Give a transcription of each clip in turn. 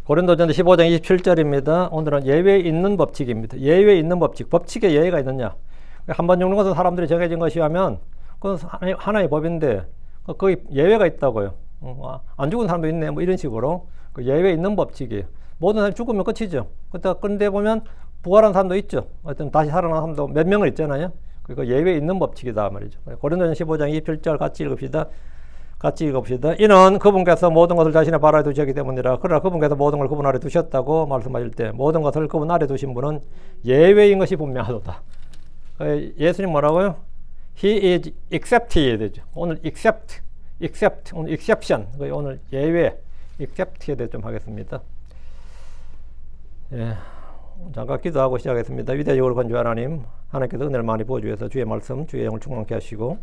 고린도전서 15장 27절입니다. 오늘은 예외에 있는 법칙입니다. 예외에 있는 법칙. 법칙에 예외가 있느냐. 한 번 죽는 것은 사람들이 정해진 것이라면 그건 하나의 법인데 거기 예외가 있다고요. 안 죽은 사람도 있네. 뭐 이런 식으로 그 예외에 있는 법칙이에요. 모든 사람이 죽으면 끝이죠. 그런데 보면 부활한 사람도 있죠. 어떤 다시 살아난 사람도 몇 명은 있잖아요. 그 예외에 있는 법칙이다 말이죠. 고린도전서 15장 27절 같이 읽읍시다. 같이 읽어봅시다. 이는 그분께서 모든 것을 자신의 발 아래 두셨기 때문이라. 그러나 그분께서 모든 걸 그분 아래 두셨다고 말씀하실 때 모든 것을 그분 아래 두신 분은 예외인 것이 분명하도다. 예수님 뭐라고요? He is accepted. 오늘 accept, 오늘 exception. 오늘 예외, accept에 대해 좀 하겠습니다. 예, 잠깐 기도하고 시작하겠습니다. 위대적으로 건주 하나님, 하나님께서 은혜를 많이 부어주셔서 주의 말씀, 주의 영을 충만케 하시고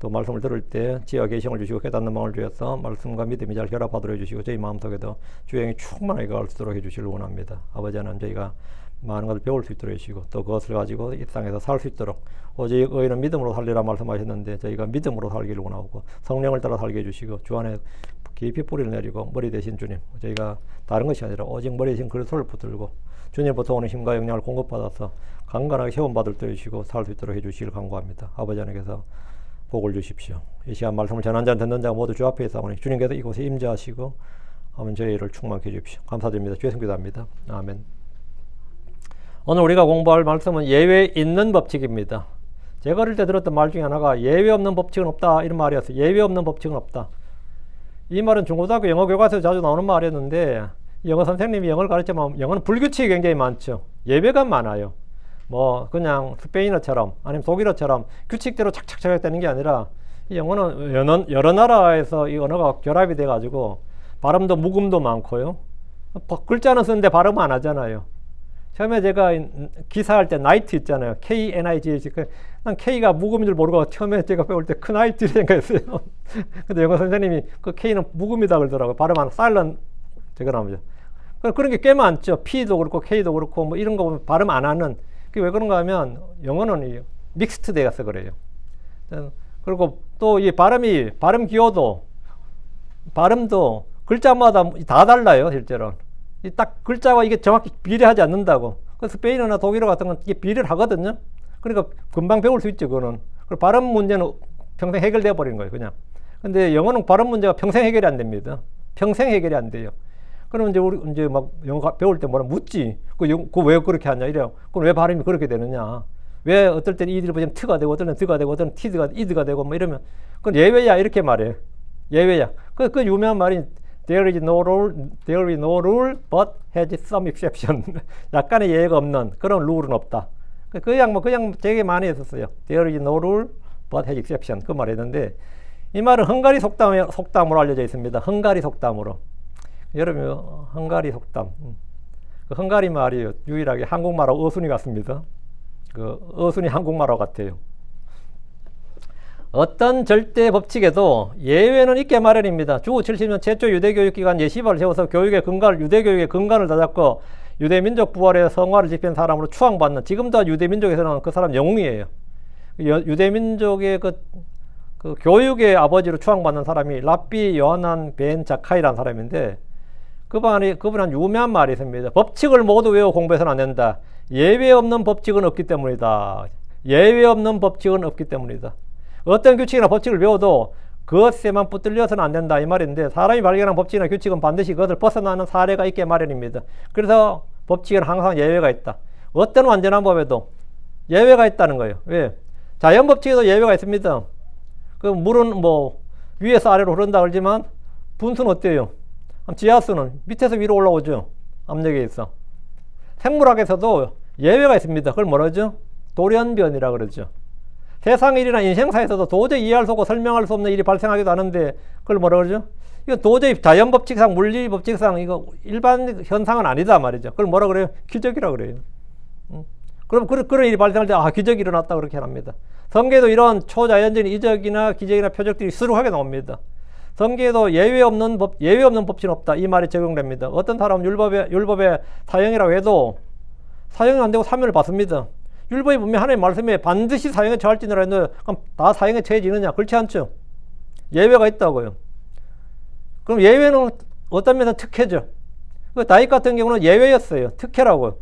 또 말씀을 들을 때 지혜와 계시를 주시고 깨닫는 마음을 주셔서 말씀과 믿음이 잘 결합하도록 해주시고 저희 마음속에도 주의 영이 충만하게 갈 수 있도록 해주시길 원합니다. 아버지 하나님, 저희가 많은 것을 배울 수 있도록 해주시고 또 그것을 가지고 이 땅에서 살 수 있도록 오직 의인은 믿음으로 살리라 말씀하셨는데 저희가 믿음으로 살기를 원하고 성령을 따라 살게 해주시고 주 안에 깊이 뿌리를 내리고 머리 대신 주님, 저희가 다른 것이 아니라 오직 머리 대신 그리스도를 붙들고 주님부터 오는 힘과 영향을 공급받아서 강건하게 회원받을 때 해주시고 살 수 있도록 해주시길 간구합니다. 아버지 하나님께서 복을 주십시오. 이 시간 말씀을 전한 자 듣는 자 모두 주 앞에 있사오니 주님께서 이곳에 임재하시고 아멘. 저희를 충만케 해주십시오. 감사드립니다. 주의 성기도합니다. 아멘. 오늘 우리가 공부할 말씀은 예외 있는 법칙입니다. 제가 어릴 때 들었던 말 중에 하나가 예외 없는 법칙은 없다 이런 말이었어요. 예외 없는 법칙은 없다. 이 말은 중고등학교 영어 교과서에 자주 나오는 말이었는데 영어 선생님이 영어를 가르치면 영어는 불규칙이 굉장히 많죠. 예외가 많아요. 뭐 그냥 스페인어처럼 아니면 독일어처럼 규칙대로 착착착 되는 게 아니라 이 영어는 여러 나라에서 이 언어가 결합이 돼 가지고 발음도 묵음도 많고요. 글자는 쓰는데 발음 안 하잖아요. 처음에 제가 기사할 때 나이트 있잖아요. K-N-I-G-H. 난 K가 묵음인 줄 모르고 처음에 제가 배울 때 크나이트 생각했어요. 근데 영어 선생님이 그 K는 묵음이다 그러더라고요. 발음 안 사일런 제가 나옵니다. 그런 게 꽤 많죠. P도 그렇고 K도 그렇고 뭐 이런 거 보면 발음 안 하는. 그게 왜 그런가 하면 영어는 믹스트 돼서 그래요. 그리고 또 이 발음 기호도 발음도 글자마다 다 달라요. 실제로 이 딱 글자와 이게 정확히 비례하지 않는다고. 그 스페인어나 독일어 같은 건 이게 비례를 하거든요. 그러니까 금방 배울 수 있죠. 그거는. 그리고 발음 문제는 평생 해결돼 버리는 거예요. 그냥. 근데 영어는 발음 문제가 평생 해결이 안 됩니다. 평생 해결이 안 돼요. 그러면 이제 우리 이제 막 영어 배울 때 뭐라 묻지. 그거 왜 그렇게 하냐 이래요. 그럼 왜 발음이 그렇게 되느냐? 왜 어떨 때는 이들 보면 트가 되고 어떨 때는 드가 되고 어떨 때는 이드가 되고 뭐 이러면 그건 예외야 이렇게 말해요. 예외야. 그 유명한 말이 there is no rule but has some exception. 약간의 예외가 없는 그런 룰은 없다. 그냥 되게 많이 했었어요. there is no rule but has exception. 그 말했는데 이 말은 헝가리 속담으로 알려져 있습니다. 헝가리 속담으로. 여러분 헝가리 속담. 그 헝가리 말이 유일하게 한국말하고 어순이 같습니다. 그 어순이 한국말하고 같아요. 어떤 절대 법칙에도 예외는 있게 마련입니다. 주 70년 최초 유대교육기관 예시바를 세워서 유대교육의 근간을 다잡고 유대민족 부활의 성화를 지킨 사람으로 추앙받는, 지금도 유대민족에서는 그 사람 영웅이에요. 유대민족의 그 교육의 아버지로 추앙받는 사람이 랍비 요하난 벤 자카이라는 사람인데 그분은 유명한 말이 있습니다. 법칙을 모두 외워 공부해서는 안 된다. 예외 없는 법칙은 없기 때문이다. 예외 없는 법칙은 없기 때문이다. 어떤 규칙이나 법칙을 배워도 그것에만 붙들려서는 안 된다 이 말인데, 사람이 발견한 법칙이나 규칙은 반드시 그것을 벗어나는 사례가 있게 마련입니다. 그래서 법칙에는 항상 예외가 있다. 어떤 완전한 법에도 예외가 있다는 거예요. 왜? 자연 법칙에도 예외가 있습니다. 그 물은 뭐 위에서 아래로 흐른다 그러지만 분수는 어때요? 지하수는 밑에서 위로 올라오죠. 압력에 있어. 생물학에서도 예외가 있습니다. 그걸 뭐라 그러죠? 돌연변이라 그러죠. 세상 일이나 인생사에서도 도저히 이해할 수 없고 설명할 수 없는 일이 발생하기도 하는데 그걸 뭐라 그러죠? 이거 도저히 자연 법칙상, 물리 법칙상 이거 일반 현상은 아니다 말이죠. 그걸 뭐라 그래요? 기적이라 그래요. 그럼 그런 일이 발생할 때 기적이 일어났다 그렇게 합니다. 성경에도 이런 초자연적인 이적이나 기적이나 표적들이 수룩하게 나옵니다. 성경에도 예외 없는 법칙은 없다 이 말이 적용됩니다. 어떤 사람은 율법에 사형이라고 해도 사형이 안 되고 사면을 받습니다. 율법이 분명히 하나님 말씀에 반드시 사형에 처할지니라 했는데 그럼 다 사형에 처해지느냐? 그렇지 않죠. 예외가 있다고요. 그럼 예외는 어떤 면에서 특혜죠. 그 다윗 같은 경우는 예외였어요. 특혜라고.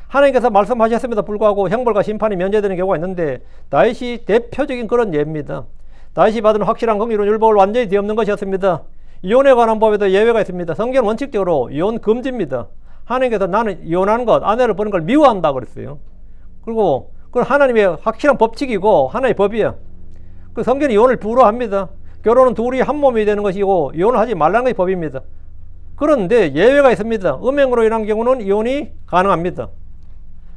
하나님께서 말씀하셨음에도 불구하고 형벌과 심판이 면제되는 경우가 있는데 다윗이 대표적인 그런 예입니다. 다윗이 받은 확실한 긍휼은 율법을 완전히 뒤엎는 것이었습니다. 이혼에 관한 법에도 예외가 있습니다. 성경은 원칙적으로 이혼 금지입니다. 하나님께서 나는 이혼하는 것, 아내를 버리는 걸 미워한다 그랬어요. 그리고 그건 하나님의 확실한 법칙이고 하나의 법이야. 그 성경이 이혼을 불허합니다. 결혼은 둘이 한 몸이 되는 것이고 이혼을 하지 말라는 것이 법입니다. 그런데 예외가 있습니다. 음행으로 인한 경우는 이혼이 가능합니다.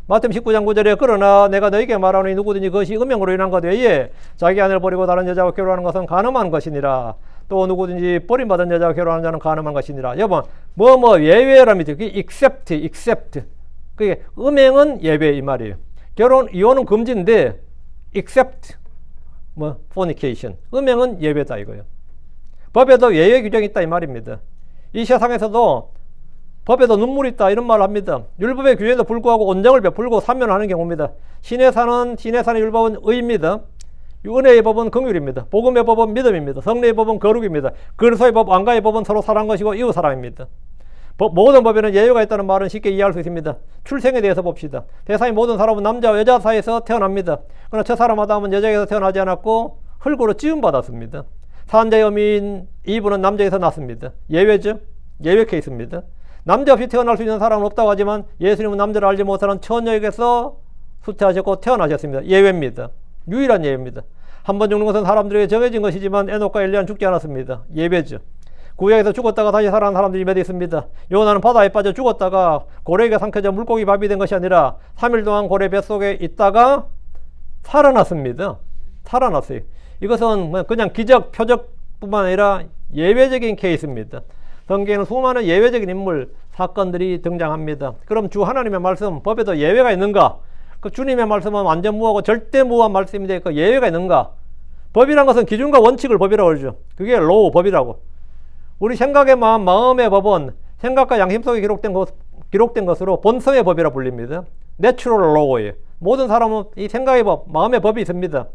마태복음 19장 9절에 그러나 내가 너에게 말하노니 누구든지 그것이 음행으로 인한 것 외에 자기 아내를 버리고 다른 여자와 결혼하는 것은 간음한 것이니라. 또 누구든지 버림받은 여자와 결혼하는 자는 간음한 것이니라. 여러분 예외랍니다. 그게 except. 그게 음행은 예외 이 말이에요. 이혼은 금지인데 except fornication. 음행은 예외다 이거예요. 법에도 예외 규정이 있다 이 말입니다. 이 세상에서도 법에도 눈물이 있다 이런 말을 합니다. 율법의 규정에도 불구하고 온정을 베풀고 사면하는 경우입니다. 신의 산의 율법은 의입니다. 은혜의 법은 긍휼입니다. 복음의 법은 믿음입니다. 성례의 법은 거룩입니다. 그리스도의 법, 왕가의 법은 서로 사랑하는 것이고 이웃 사랑입니다. 모든 법에는 예외가 있다는 말은 쉽게 이해할 수 있습니다. 출생에 대해서 봅시다. 세상의 모든 사람은 남자와 여자 사이에서 태어납니다. 그러나 첫 사람 아담은 여자에게서 태어나지 않았고 흙으로 지음받았습니다. 산자의 어미인 이브는 남자에게서 났습니다. 예외죠. 예외 케이스입니다. 남자 없이 태어날 수 있는 사람은 없다고 하지만 예수님은 남자를 알지 못하는 처녀에게서 수태하셨고 태어나셨습니다. 예외입니다. 유일한 예외입니다. 한 번 죽는 것은 사람들에게 정해진 것이지만 에녹과 엘리야는 죽지 않았습니다. 예외죠. 구약에서 죽었다가 다시 살아난 사람들이 몇 있습니다. 요나는 바다에 빠져 죽었다가 고래에게 삼켜져 물고기 밥이 된 것이 아니라 3일 동안 고래 뱃속에 있다가 살아났습니다. 살아났어요. 이것은 그냥 기적, 표적뿐만 아니라 예외적인 케이스입니다. 성경에는 수많은 예외적인 인물, 사건들이 등장합니다. 그럼 주 하나님의 말씀, 법에도 예외가 있는가? 그 주님의 말씀은 완전 무하고 절대 무한 말씀인데 그 예외가 있는가? 법이란 것은 기준과 원칙을 법이라고 그러죠. 그게 로우, 법이라고. 우리 생각의 마음의 법은 생각과 양심 속에 기록된 것으로 본성의 법이라 불립니다. 내추럴 로우예요. 모든 사람은 이 생각의 법, 마음의 법이 있습니다.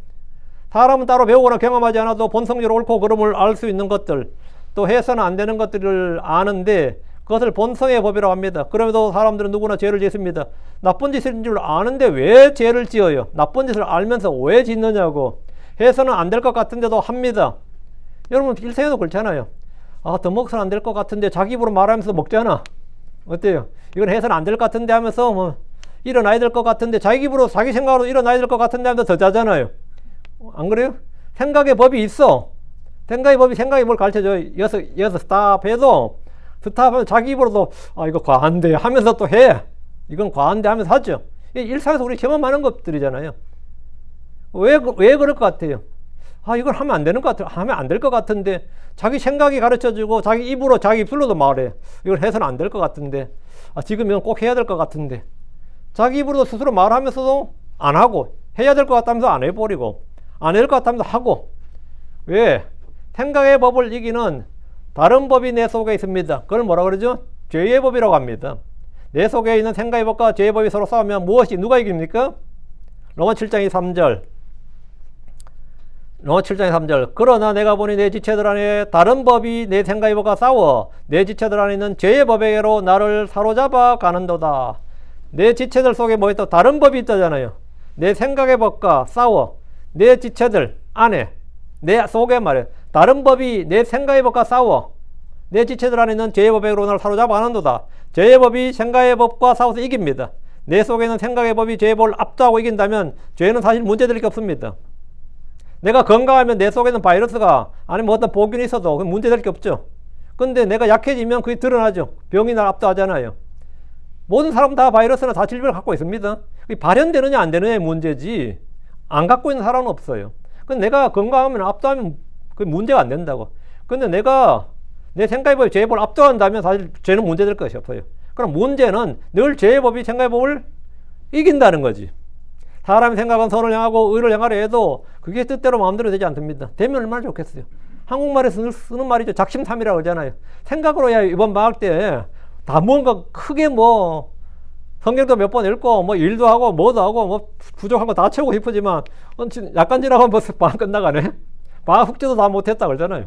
사람은 따로 배우거나 경험하지 않아도 본성적으로 옳고 그름을 알 수 있는 것들, 또 해서는 안 되는 것들을 아는데 그것을 본성의 법이라고 합니다. 그럼에도 사람들은 누구나 죄를 짓습니다. 나쁜 짓인 줄 아는데 왜 죄를 지어요? 나쁜 짓을 알면서 왜 짓느냐고. 해서는 안 될 것 같은데도 합니다. 여러분 일생에도 그렇잖아요. 더 먹어서는 안 될 것 같은데 자기 입으로 말하면서 먹잖아. 어때요? 이건 해서는 안 될 것 같은데 하면서 일어나야 될 것 같은데 자기 입으로 자기 생각으로 일어나야 될 것 같은데 하면서 더 자잖아요. 안 그래요? 생각의 법이 있어. 생각의 법이 생각이 뭘 가르쳐줘요. 여기서 스탑 해도 스탑하면 자기 입으로도 이거 과한데 하면서 또 해. 이건 과한데 하면서 하죠. 일상에서 우리 경험하는 것들이잖아요. 왜 그럴 것 같아요? 이걸 하면 안 되는 것 같아요. 하면 안 될 것 같은데 자기 생각이 가르쳐주고 자기 입으로 자기 입술로도 말해. 이걸 해서는 안 될 것 같은데 지금 이건 꼭 해야 될 것 같은데 자기 입으로도 스스로 말하면서도 안 하고 해야 될 것 같다면서 안 해버리고 안 해야 될 것 같다면서 하고. 왜? 생각의 법을 이기는 다른 법이 내 속에 있습니다. 그걸 뭐라 그러죠? 죄의 법이라고 합니다. 내 속에 있는 생각의 법과 죄의 법이 서로 싸우면 누가 이깁니까? 로마 7장 3절. 로마 7장 3절. 그러나 내가 보니 내 지체들 안에 다른 법이 내 생각의 법과 싸워 내 지체들 안에 있는 죄의 법에게로 나를 사로잡아 가는도다. 내 지체들 속에 뭐 있다? 다른 법이 있다잖아요. 내 생각의 법과 싸워 내 지체들 안에 내 속에 말이에요. 다른 법이 내 생각의 법과 싸워 내 지체들 안에 있는 죄의 법에게로 나를 사로잡아 가는도다. 죄의 법이 생각의 법과 싸워서 이깁니다. 내 속에 있는 생각의 법이 죄의 법을 압도하고 이긴다면 죄는 사실 문제될 게 없습니다. 내가 건강하면 내 속에는 바이러스가 아니면 어떤 보균이 있어도 문제될 게 없죠. 근데 내가 약해지면 그게 드러나죠. 병이 날 압도하잖아요. 모든 사람 다 바이러스나 다 질병을 갖고 있습니다. 그게 발현되느냐 안 되느냐의 문제지 안 갖고 있는 사람은 없어요. 근데 내가 건강하면 압도하면 그게 문제가 안 된다고. 근데 내가 내 생각의 법이 죄의 법을 압도한다면 사실 죄는 문제될 것이 없어요. 그럼 문제는 늘 죄의 법이 생각의 법을 이긴다는 거지. 사람의 생각은 선을 향하고 의를 향하려 해도 그게 뜻대로 마음대로 되지 않습니다. 되면 얼마나 좋겠어요. 한국말에서 쓰는 말이죠. 작심삼일이라고 그러잖아요. 생각으로 야 이번 방학 때 다 뭔가 크게 성경도 몇 번 읽고 일도 하고 뭐도 하고 부족한 거 다 채우고 싶으지만 약간 지나가면 벌써 방학 끝나가네. 방학 숙제도 다 못했다 그러잖아요.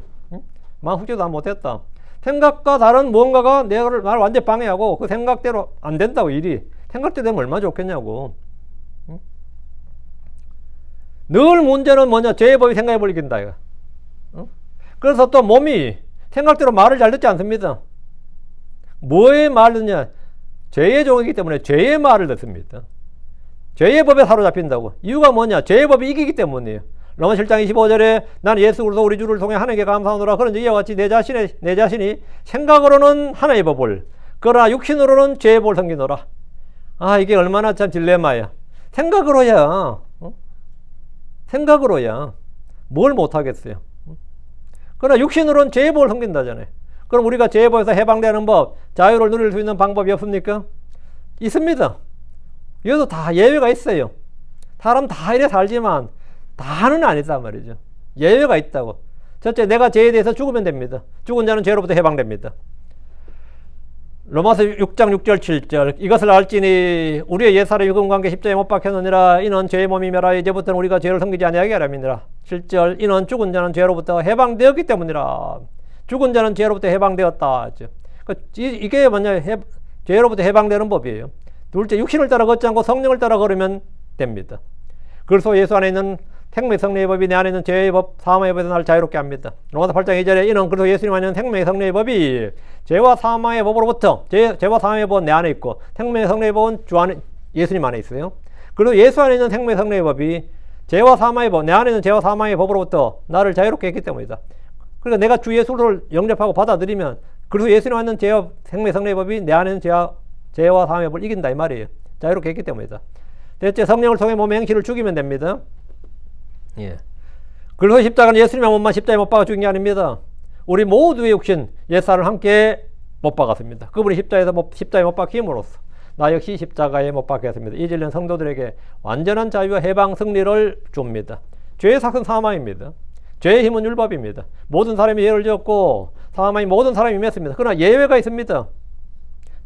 방학 숙제도 다 못했다. 생각과 다른 무언가가 나를 완전히 방해하고 그 생각대로 안 된다고 일이. 생각대로 되면 얼마나 좋겠냐고. 응? 늘 문제는 뭐냐? 죄의 법이 생각에 벌리긴다. 이거. 응? 그래서 또 몸이 생각대로 말을 잘 듣지 않습니다. 뭐의 말을 듣냐? 죄의 종이기 때문에 죄의 말을 듣습니다. 죄의 법에 사로잡힌다고. 이유가 뭐냐? 죄의 법이 이기기 때문이에요. 로마 7장 25절에 나는 예수 그리스도 우리 주를 통해 하나님께 감사하노라. 그런지 이와 같이 내 자신이 생각으로는 하나님의 법을, 그러나 육신으로는 죄의 법을 섬기노라. 아, 이게 얼마나 참 딜레마야. 생각으로야. 생각으로야. 뭘 못하겠어요. 그러나 육신으로는 죄의 법을 섬긴다잖아요. 그럼 우리가 죄의 법에서 해방되는 법, 자유를 누릴 수 있는 방법이 없습니까? 있습니다. 여기도 다 예외가 있어요. 사람 다 이래 살지만 다는 아니다 말이죠. 예외가 있다고. 첫째, 내가 죄에 대해서 죽으면 됩니다. 죽은 자는 죄로부터 해방됩니다. 로마서 6장 6절 7절 이것을 알지니 우리의 옛사람이 육은관계 십자가에 못 박혔느니라. 이는 죄의 몸이며라. 이제부터는 우리가 죄를 섬기지 아니하게 하렵니라. 7절 이는 죽은 자는 죄로부터 해방되었기 때문이라. 죽은 자는 죄로부터 해방되었다. 이게 뭐냐? 죄로부터 해방되는 법이에요. 둘째, 육신을 따라 걷지 않고 성령을 따라 걸으면 됩니다. 그래서 예수 안에 있는 생명의 성령의 법이 내 안에 있는 죄의 법, 사망의 법에서 나를 자유롭게 합니다. 로마서 8장 2절에 이는 그래서 예수님 안에 있는 생명의 성령의 법이 죄와 사망의 법으로부터, 죄와 사망의 법은 내 안에 있고 생명의 성령의 법은 주 안에, 예수님 안에 있어요. 그리고 예수 안에 있는 생명의 성령의 법이 죄와 사망의 법, 내 안에 있는 죄와 사망의 법으로부터 나를 자유롭게 했기 때문이다. 그러니까 내가 주 예수를 영접하고 받아들이면, 그래서 예수님 안에 있는 죄와 생명의 성령의 법이 내 안에 있는 죄와 사망의 법을 이긴다 이 말이에요. 자유롭게 했기 때문이다. 넷째, 성령을 통해 몸의 행실을 죽이면 됩니다. 예. 그래서 십자가는 예수님의 몸만 십자가에 못 박아 죽인 게 아닙니다. 우리 모두의 육신, 옛사람을 함께 못 박았습니다. 그분이 십자가에 못 박힘으로써 나 역시 십자가에 못 박혔습니다. 이 진리는 성도들에게 완전한 자유와 해방 승리를 줍니다. 죄의 삭은 사망입니다. 죄의 힘은 율법입니다. 모든 사람이 예를 지었고 사망이 모든 사람이 임했습니다. 그러나 예외가 있습니다.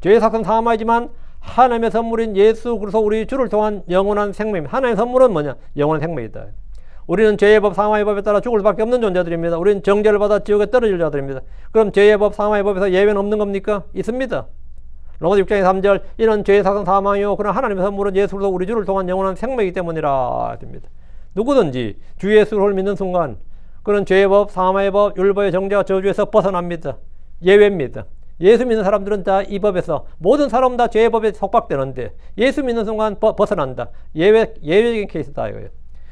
죄의 삭은 사망이지만 하나님의 선물인 예수 그리스도 우리 주를 통한 영원한 생명입니다. 하나님의 선물은 뭐냐? 영원한 생명이다. 우리는 죄의 법, 사망의 법에 따라 죽을 수밖에 없는 존재들입니다. 우리는 정죄를 받아 지옥에 떨어질 자들입니다. 그럼 죄의 법, 사망의 법에서 예외는 없는 겁니까? 있습니다. 로마서 6장 3절 이는 죄의 삭은 사망이요 그러나 하나님의 선물은 예수 그리스도 우리 주를 통한 영원한 생명이기 때문이라 됩니다. 누구든지 주 예수를 믿는 순간 그는 죄의 법, 사망의 법, 율법의 정죄와 저주에서 벗어납니다. 예외입니다. 예수 믿는 사람들은 다 이 법에서, 모든 사람은 다 죄의 법에 속박되는데 예수 믿는 순간 벗어난다. 예외적인 케이스다 이거예요.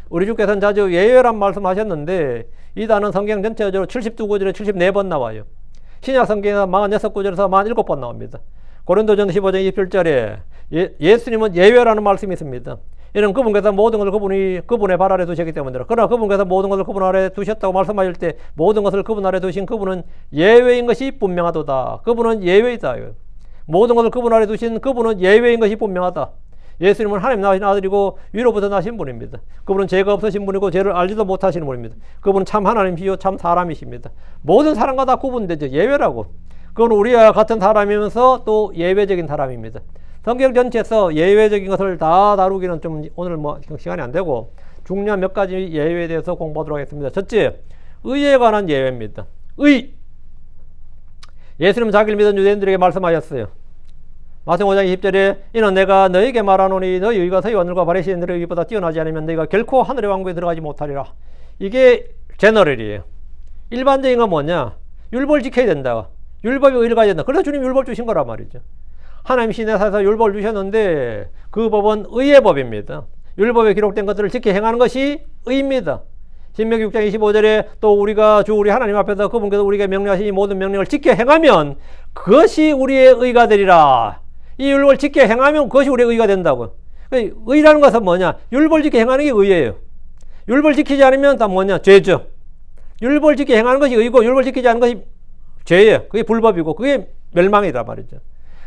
우리 주께서는 자주 예외란 말씀하셨는데 이 단어는 성경 전체적으로 72구절에 74번 나와요. 신약 성경에서 46구절에서 47번 나옵니다. 고린도전서 15장 27절에 예수님은 예외라는 말씀이 있습니다. 이는 그분께서 모든 것을 그분의 발 아래 두셨기 때문이라. 그러나 그분께서 모든 것을 그분 아래 두셨다고 말씀하실 때 모든 것을 그분 아래 두신 그분은 예외인 것이 분명하도다. 그분은 예외이다. 모든 것을 그분 아래 두신 그분은 예외인 것이 분명하다. 예수님은 하나님 나신 아들이고 위로부터 나신 분입니다. 그분은 죄가 없으신 분이고 죄를 알지도 못하시는 분입니다. 그분은 참 하나님이시요 참 사람이십니다. 모든 사람과 다 구분되죠. 예외라고. 그건 우리와 같은 사람이면서 또 예외적인 사람입니다. 성경 전체에서 예외적인 것을 다 다루기는 좀 오늘 시간이 안 되고 중요한 몇 가지 예외에 대해서 공부하도록 하겠습니다. 첫째, 의에 관한 예외입니다. 의. 예수님은 자기를 믿은 유대인들에게 말씀하셨어요. 마태복음 5장 20절에 이는 내가 너에게 말하노니 너희 의가 서기 하늘과 바리새인들의 의보다 뛰어나지 않으면 너희가 결코 하늘의 왕국에 들어가지 못하리라. 이게 제너럴이에요. 일반적인 건 뭐냐? 율법을 지켜야 된다. 율법이 의를 가져야 된다. 그래서 주님 율법 주신 거란 말이죠. 하나님 시내사에서 율법을 주셨는데 그 법은 의의 법입니다. 율법에 기록된 것들을 지켜 행하는 것이 의입니다. 신명기 6장 25절에 또 우리가 주 우리 하나님 앞에서 그분께서 우리에게 명령하신 이 모든 명령을 지켜 행하면 그것이 우리의 의가 되리라. 이 율법을 지켜 행하면 그것이 우리의 의가 된다고. 의라는 것은 뭐냐? 율법을 지켜 행하는 게 의예요. 율법을 지키지 않으면 다 뭐냐? 죄죠. 율법을 지켜 행하는 것이 의고 율법을 지키지 않는 것이 죄예요. 그게 불법이고 그게 멸망이다 말이죠.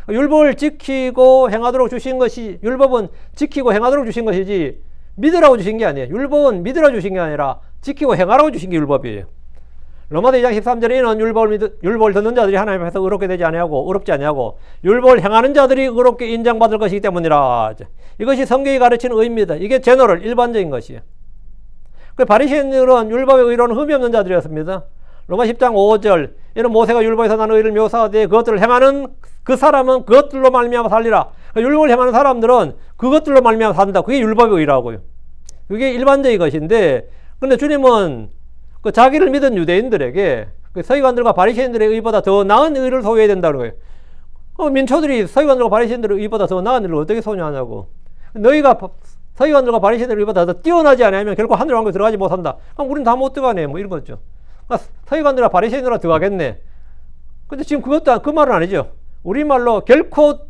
율법을 지키고 행하도록 주신 것이, 율법은 지키고 행하도록 주신 것이지 믿으라고 주신 게 아니에요. 율법은 믿으라고 주신 게 아니라 지키고 행하라고 주신 게 율법이에요. 로마서 2장 13절에 이는 율법을 듣는 자들이 하나님 앞에서 의롭게 되지 아니하고 의롭지 아니하고 율법을 행하는 자들이 의롭게 인정받을 것이기 때문이라. 이것이 성경이 가르치는 의입니다. 이게 제너럴 일반적인 것이에요. 그 바리새인들은 율법의 의로는 흠이 없는 자들이었습니다. 로마 10장 5절 이는 모세가 율법에서 나는 의를 묘사하되 그것들을 행하는 그 사람은 그것들로 말미암아 살리라. 율법을 행하는 사람들은 그것들로 말미암아 산다. 그게 율법의 의라고요. 그게 일반적인 것인데, 근데 주님은 그 자기를 믿은 유대인들에게 그 서기관들과 바리새인들의 의보다 더 나은 의를 소유해야 된다는 거예요. 민초들이 서기관들과 바리새인들의 의보다 더 나은 의를 어떻게 소유하냐고. 너희가 서기관들과 바리새인들의 의보다 더 뛰어나지 않으면 결코 하늘 왕국에 들어가지 못한다. 그럼 우린 다 못 들어가네. 뭐 이런 거죠. 그러니까 서기관들과 바리새인들과 들어가겠네. 근데 지금 그것도 그 말은 아니죠. 우리말로 결코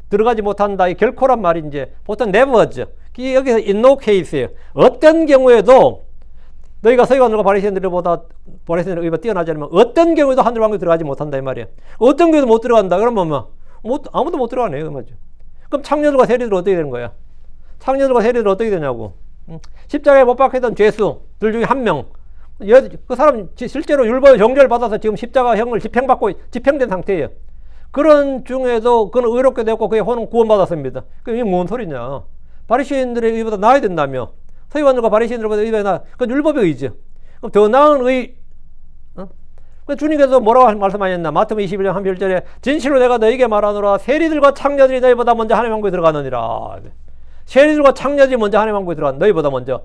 들어가지 못한다. 이 결코란 말이 이제 보통 never죠. 여기서 in no case예요. 어떤 경우에도 너희가 서기관들과 바리새인들의 의보다 뛰어나지 않으면 어떤 경우에도 하늘 왕국에 들어가지 못한다 이 말이에요. 어떤 경우에도 못 들어간다. 그러면 뭐 아무도 못 들어가네요. 그 말이죠. 그럼 창녀들과 세리들 어떻게 되는 거야? 창녀들과 세리들 어떻게 되냐고. 십자가에 못 박혔던 죄수들 중에 한 명. 그 사람 실제로 율법의 정죄를 받아서 지금 십자가형을 집행된 상태예요. 그런 중에도 그는 의롭게 되었고 그의 혼은 구원받았습니다. 그럼 이게 뭔 소리냐? 바리새인들의 의보다 나아야 된다며. 서기관들과 바리새인들보다 의보다 나아. 그건 율법의 의죠. 그럼 더 나은 의. 주님께서 뭐라고 말씀하셨나? 마태복음 21장 1절에 진실로 내가 너에게 말하노라 세리들과 창녀들이 너희보다 먼저 하나님의 왕국에 들어가느니라. 세리들과 창녀들이 먼저 하나님의 왕국에 들어간 너희보다 먼저.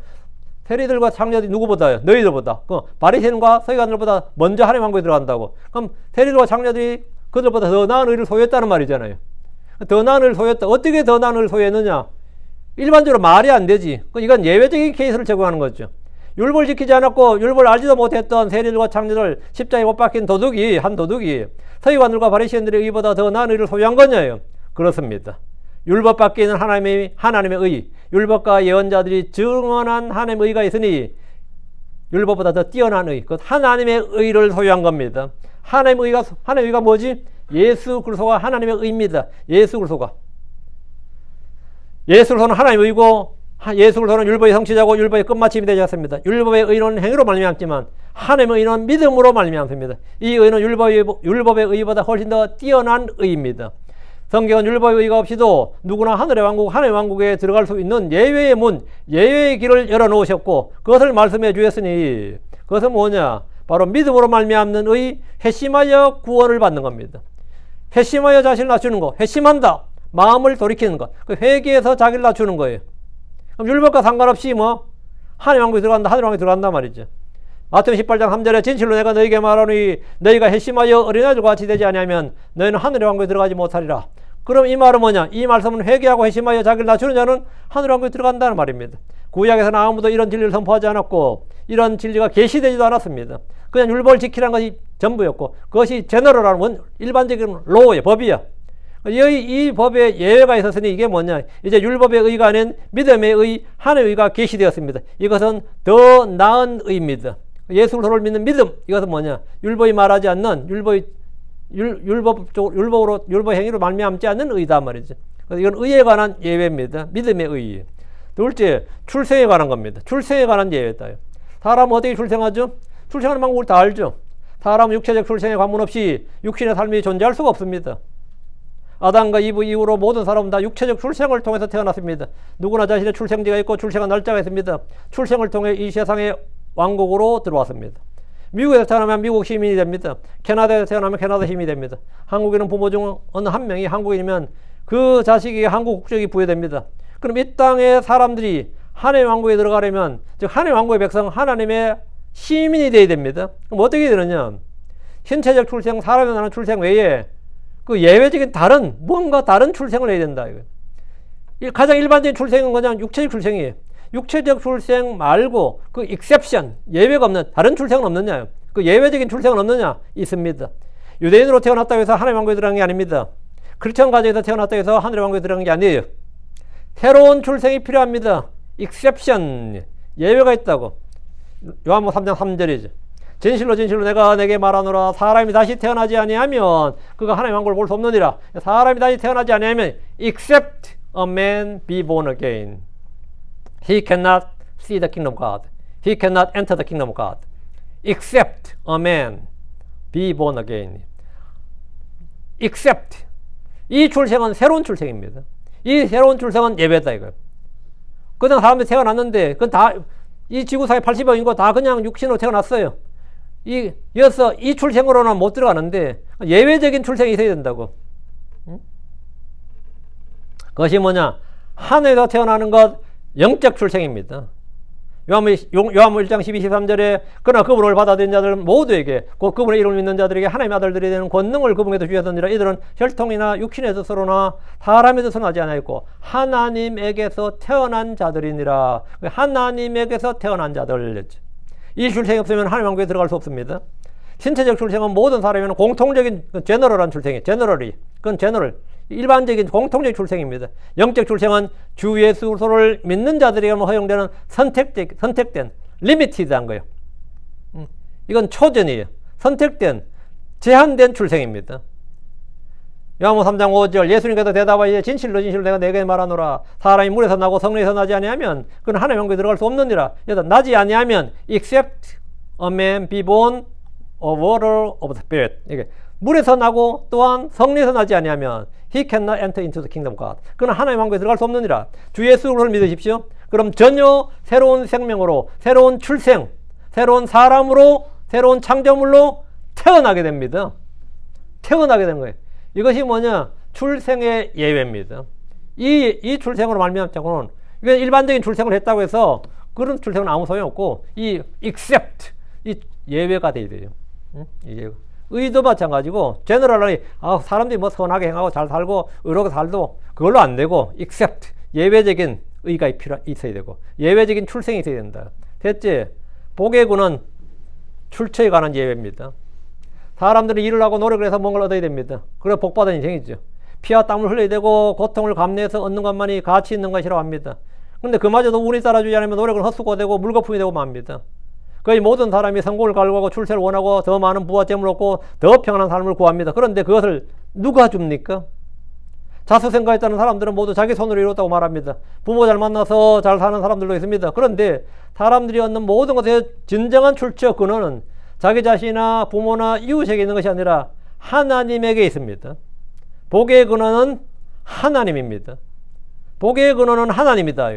세리들과 창녀들이 누구보다요? 너희들보다. 바리새인과 서기관들보다 먼저 하나님의 왕국에 들어간다고. 그럼 세리들과 창녀들이 그들보다 더 나은 의를 소유했다는 말이잖아요. 더 나은 의를 소유했다. 어떻게 더 나은 의를 소유했느냐? 일반적으로 말이 안 되지. 이건 예외적인 케이스를 제공하는 거죠. 율법을 지키지 않았고 율법을 알지도 못했던 세리들과 창녀들 십자가에 못 박힌 한 도둑이 서기관들과 바리새인들의 의보다 더 나은 의를 소유한 거냐요? 그렇습니다. 율법 밖에 있는 하나님의 의, 율법과 예언자들이 증언한 하나님의 의가 있으니 율법보다 더 뛰어난 의, 그 하나님의 의를 소유한 겁니다. 하나님의 의가 뭐지? 예수 그리스도가 하나님의 의입니다. 예수 그리스도는 하나님의 의고 예수 그리스도는 율법의 성취자고 율법의 끝마침이 되지 않습니다. 율법의 의는 행위로 말미암지만 하나님의 의는 믿음으로 말미암습니다. 이 의는 율법의 의보다 훨씬 더 뛰어난 의입니다. 성경은 율법의 의가 없이도 누구나 하나님의 왕국에 들어갈 수 있는 예외의 문, 예외의 길을 열어놓으셨고 그것을 말씀해 주셨으니 그것은 뭐냐? 바로 믿음으로 말미암는 의, 회심하여 구원을 받는 겁니다. 회심하여 자신을 낮추는 거, 회심한다. 마음을 돌이키는 것. 그 회개에서 자기를 낮추는 거예요. 그럼 율법과 상관없이 하나님 왕국에 들어간다, 하늘 왕국에 들어간다 말이죠. 마태복음 18장 3절에 진실로 내가 너희에게 말하노니 너희가 회심하여 어린아이들과 같이 되지 아니하면 너희는 하늘의 왕국에 들어가지 못하리라. 그럼 이 말은 뭐냐? 이 말씀은 회개하고 회심하여 자기를 낮추는 자는 하늘 왕국에 들어간다는 말입니다. 구약에서는 아무도 이런 진리를 선포하지 않았고 이런 진리가 계시되지도 않았습니다. 그냥 율법을 지키라는 것이 전부였고 그것이 제너럴한 일반적인 로우의 법이야. 이 법에 예외가 있었으니 이게 뭐냐? 이제 율법의 의가 아닌 믿음의 의, 하나님의 의가 계시되었습의 이것은 더 나은 의입니다. 예수 그리스도를 믿는 믿음, 이것은 뭐냐? 율법이 말하지 않는 율법 행위로 말미암지 않는 의다 말이죠. 그래서 이건 의에 관한 예외입니다. 믿음의 의. 둘째, 출생에 관한 겁니다. 출생에 관한 예외다. 사람은 어떻게 출생하죠? 출생하는 방법을 다 알죠. 사람은 육체적 출생에 관문 없이 육신의 삶이 존재할 수가 없습니다. 아담과 이브 이후로 모든 사람은 다 육체적 출생을 통해서 태어났습니다. 누구나 자신의 출생지가 있고 출생한 날짜가 있습니다. 출생을 통해 이 세상의 왕국으로 들어왔습니다. 미국에서 태어나면 미국 시민이 됩니다. 캐나다에서 태어나면 캐나다 시민이 됩니다. 한국인은 부모 중 어느 한 명이 한국인이면 그 자식에게 한국 국적이 부여됩니다. 그럼 이 땅의 사람들이 하나님의 왕국에 들어가려면 즉 하나님의 왕국의 백성, 하나님의 시민이 되어야 됩니다. 그럼 어떻게 되느냐? 신체적 출생, 사람이 나는 출생 외에 그 예외적인 뭔가 다른 출생을 해야 된다. 가장 일반적인 출생은 그냥 육체적 출생이에요. 육체적 출생 말고 그 exception, 예외가 없는 다른 출생은 없느냐? 그 예외적인 출생은 없느냐? 있습니다. 유대인으로 태어났다고 해서 하나님의 왕국에 들어간 게 아닙니다. 크리스천 가정에서 태어났다고 해서 하늘의 왕국에 들어간 게 아니에요. 새로운 출생이 필요합니다. exception, 예외가 있다고. 요한복음 3장 3절이죠. 진실로 진실로 내가 내게 말하노라 사람이 다시 태어나지 아니하면 그가 하나님의 왕국을 볼 수 없느니라. 사람이 다시 태어나지 아니하면 except a man be born again he cannot see the kingdom of God. He cannot enter the kingdom of God except a man be born again. except 이 출생은 새로운 출생입니다. 이 새로운 출생은 예배다 이거예요. 그냥 사람들이 태어났는데 그건 다 이 지구상의 80억 인구 다 그냥 육신으로 태어났어요. 이어서 이 출생으로는 못 들어가는데 예외적인 출생이 있어야 된다고. 응? 그것이 뭐냐? 하늘에서 태어나는 것, 영적 출생입니다. 요한복음 1장 12, 13절에 그러나 그분을 받아들인 자들 모두에게 곧 그분의 이름을 믿는 자들에게 하나님의 아들들이 되는 권능을 그분에게도 주셨느니라. 이들은 혈통이나 육신의 뜻으로나 사람의 뜻으로 나지 아니하였고 하나님에게서 태어난 자들이니라. 하나님에게서 태어난 자들. 이 출생이 없으면 하나님 왕국에 들어갈 수 없습니다. 신체적 출생은 모든 사람에는 공통적인 제너럴한 출생이에요. 제너럴이. 그건 제너럴. 일반적인 공통적인 출생입니다. 영적 출생은 주 예수를 믿는 자들에게만 허용되는 선택된, 리미티드한 거예요. 이건 초전이에요. 선택된, 제한된 출생입니다. 요한복음 3장 5절 예수님께서 대답하여 진실로 내가 내게 말하노라. 사람이 물에서 나고 성령에서 나지 아니하면 그는 하나님의 왕국에 들어갈 수 없느니라. 여기서 나지 아니하면 except a man be born of water of the spirit. 이게 물에서 나고 또한 성령에서 나지 아니하면 he cannot enter into the kingdom of God. 그는 하나님의 왕국에 들어갈 수 없느니라. 주 예수를 믿으십시오. 그럼 전혀 새로운 생명으로, 새로운 출생, 새로운 사람으로, 새로운 창조물로 태어나게 됩니다. 태어나게 된 거예요. 이것이 뭐냐? 출생의 예외입니다. 이 출생으로 말미암자고는 이건 일반적인 출생을 했다고 해서 그런 출생은 아무 소용없고 이 except 이 예외가 돼야 돼요. 의도 마찬가지고 제너럴리 사람들이 뭐 선하게 행하고 잘 살고 의롭게 살도 그걸로 안 되고 except 예외적인 의가 있어야 되고 예외적인 출생이 있어야 된다. 됐지? 복의 구는 출처에 관한 예외입니다. 사람들이 일을 하고 노력을 해서 뭔가를 얻어야 됩니다. 그래 복받은 인생이죠. 피와 땀을 흘려야 되고 고통을 감내해서 얻는 것만이 가치 있는 것이라고 합니다. 근데 그마저도 운이 따라주지 않으면 노력을 헛수고되고 물거품이 되고 맙니다. 거의 모든 사람이 성공을 갈구하고 출세를 원하고 더 많은 부와 재물을 얻고 더 평안한 삶을 구합니다. 그런데 그것을 누가 줍니까? 자수생각했다는 사람들은 모두 자기 손으로 이뤘다고 말합니다. 부모 잘 만나서 잘 사는 사람들도 있습니다. 그런데 사람들이 얻는 모든 것의 진정한 출처 근원은 자기 자신이나 부모나 이웃에게 있는 것이 아니라 하나님에게 있습니다. 복의 근원은 하나님입니다. 복의 근원은 하나님이다.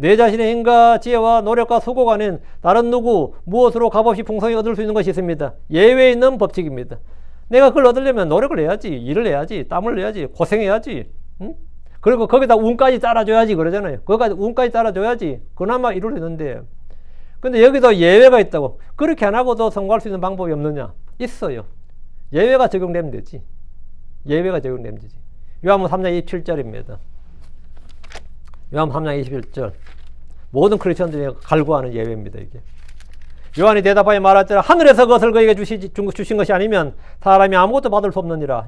내 자신의 힘과 지혜와 노력과 수고가 아닌 다른 누구 무엇으로 값없이 풍성히 얻을 수 있는 것이 있습니다. 예외에 있는 법칙입니다. 내가 그걸 얻으려면 노력을 해야지, 일을 해야지, 땀을 내야지, 고생해야지. 응? 그리고 거기다 운까지 따라줘야지 그러잖아요. 거기까지 운까지 따라줘야지 그나마 이룰 수 있는데, 근데 여기도 예외가 있다고. 그렇게 안 하고도 성공할 수 있는 방법이 없느냐? 있어요. 예외가 적용되면 되지. 예외가 적용되면 되지. 요한복음 3장 27절입니다. 요한복음 3장 21절. 모든 크리스천들이 갈구하는 예외입니다. 이게. 요한이 대답하여 말하자라 하늘에서 그것을 그에게 주신 것이 아니면 사람이 아무것도 받을 수 없느니라.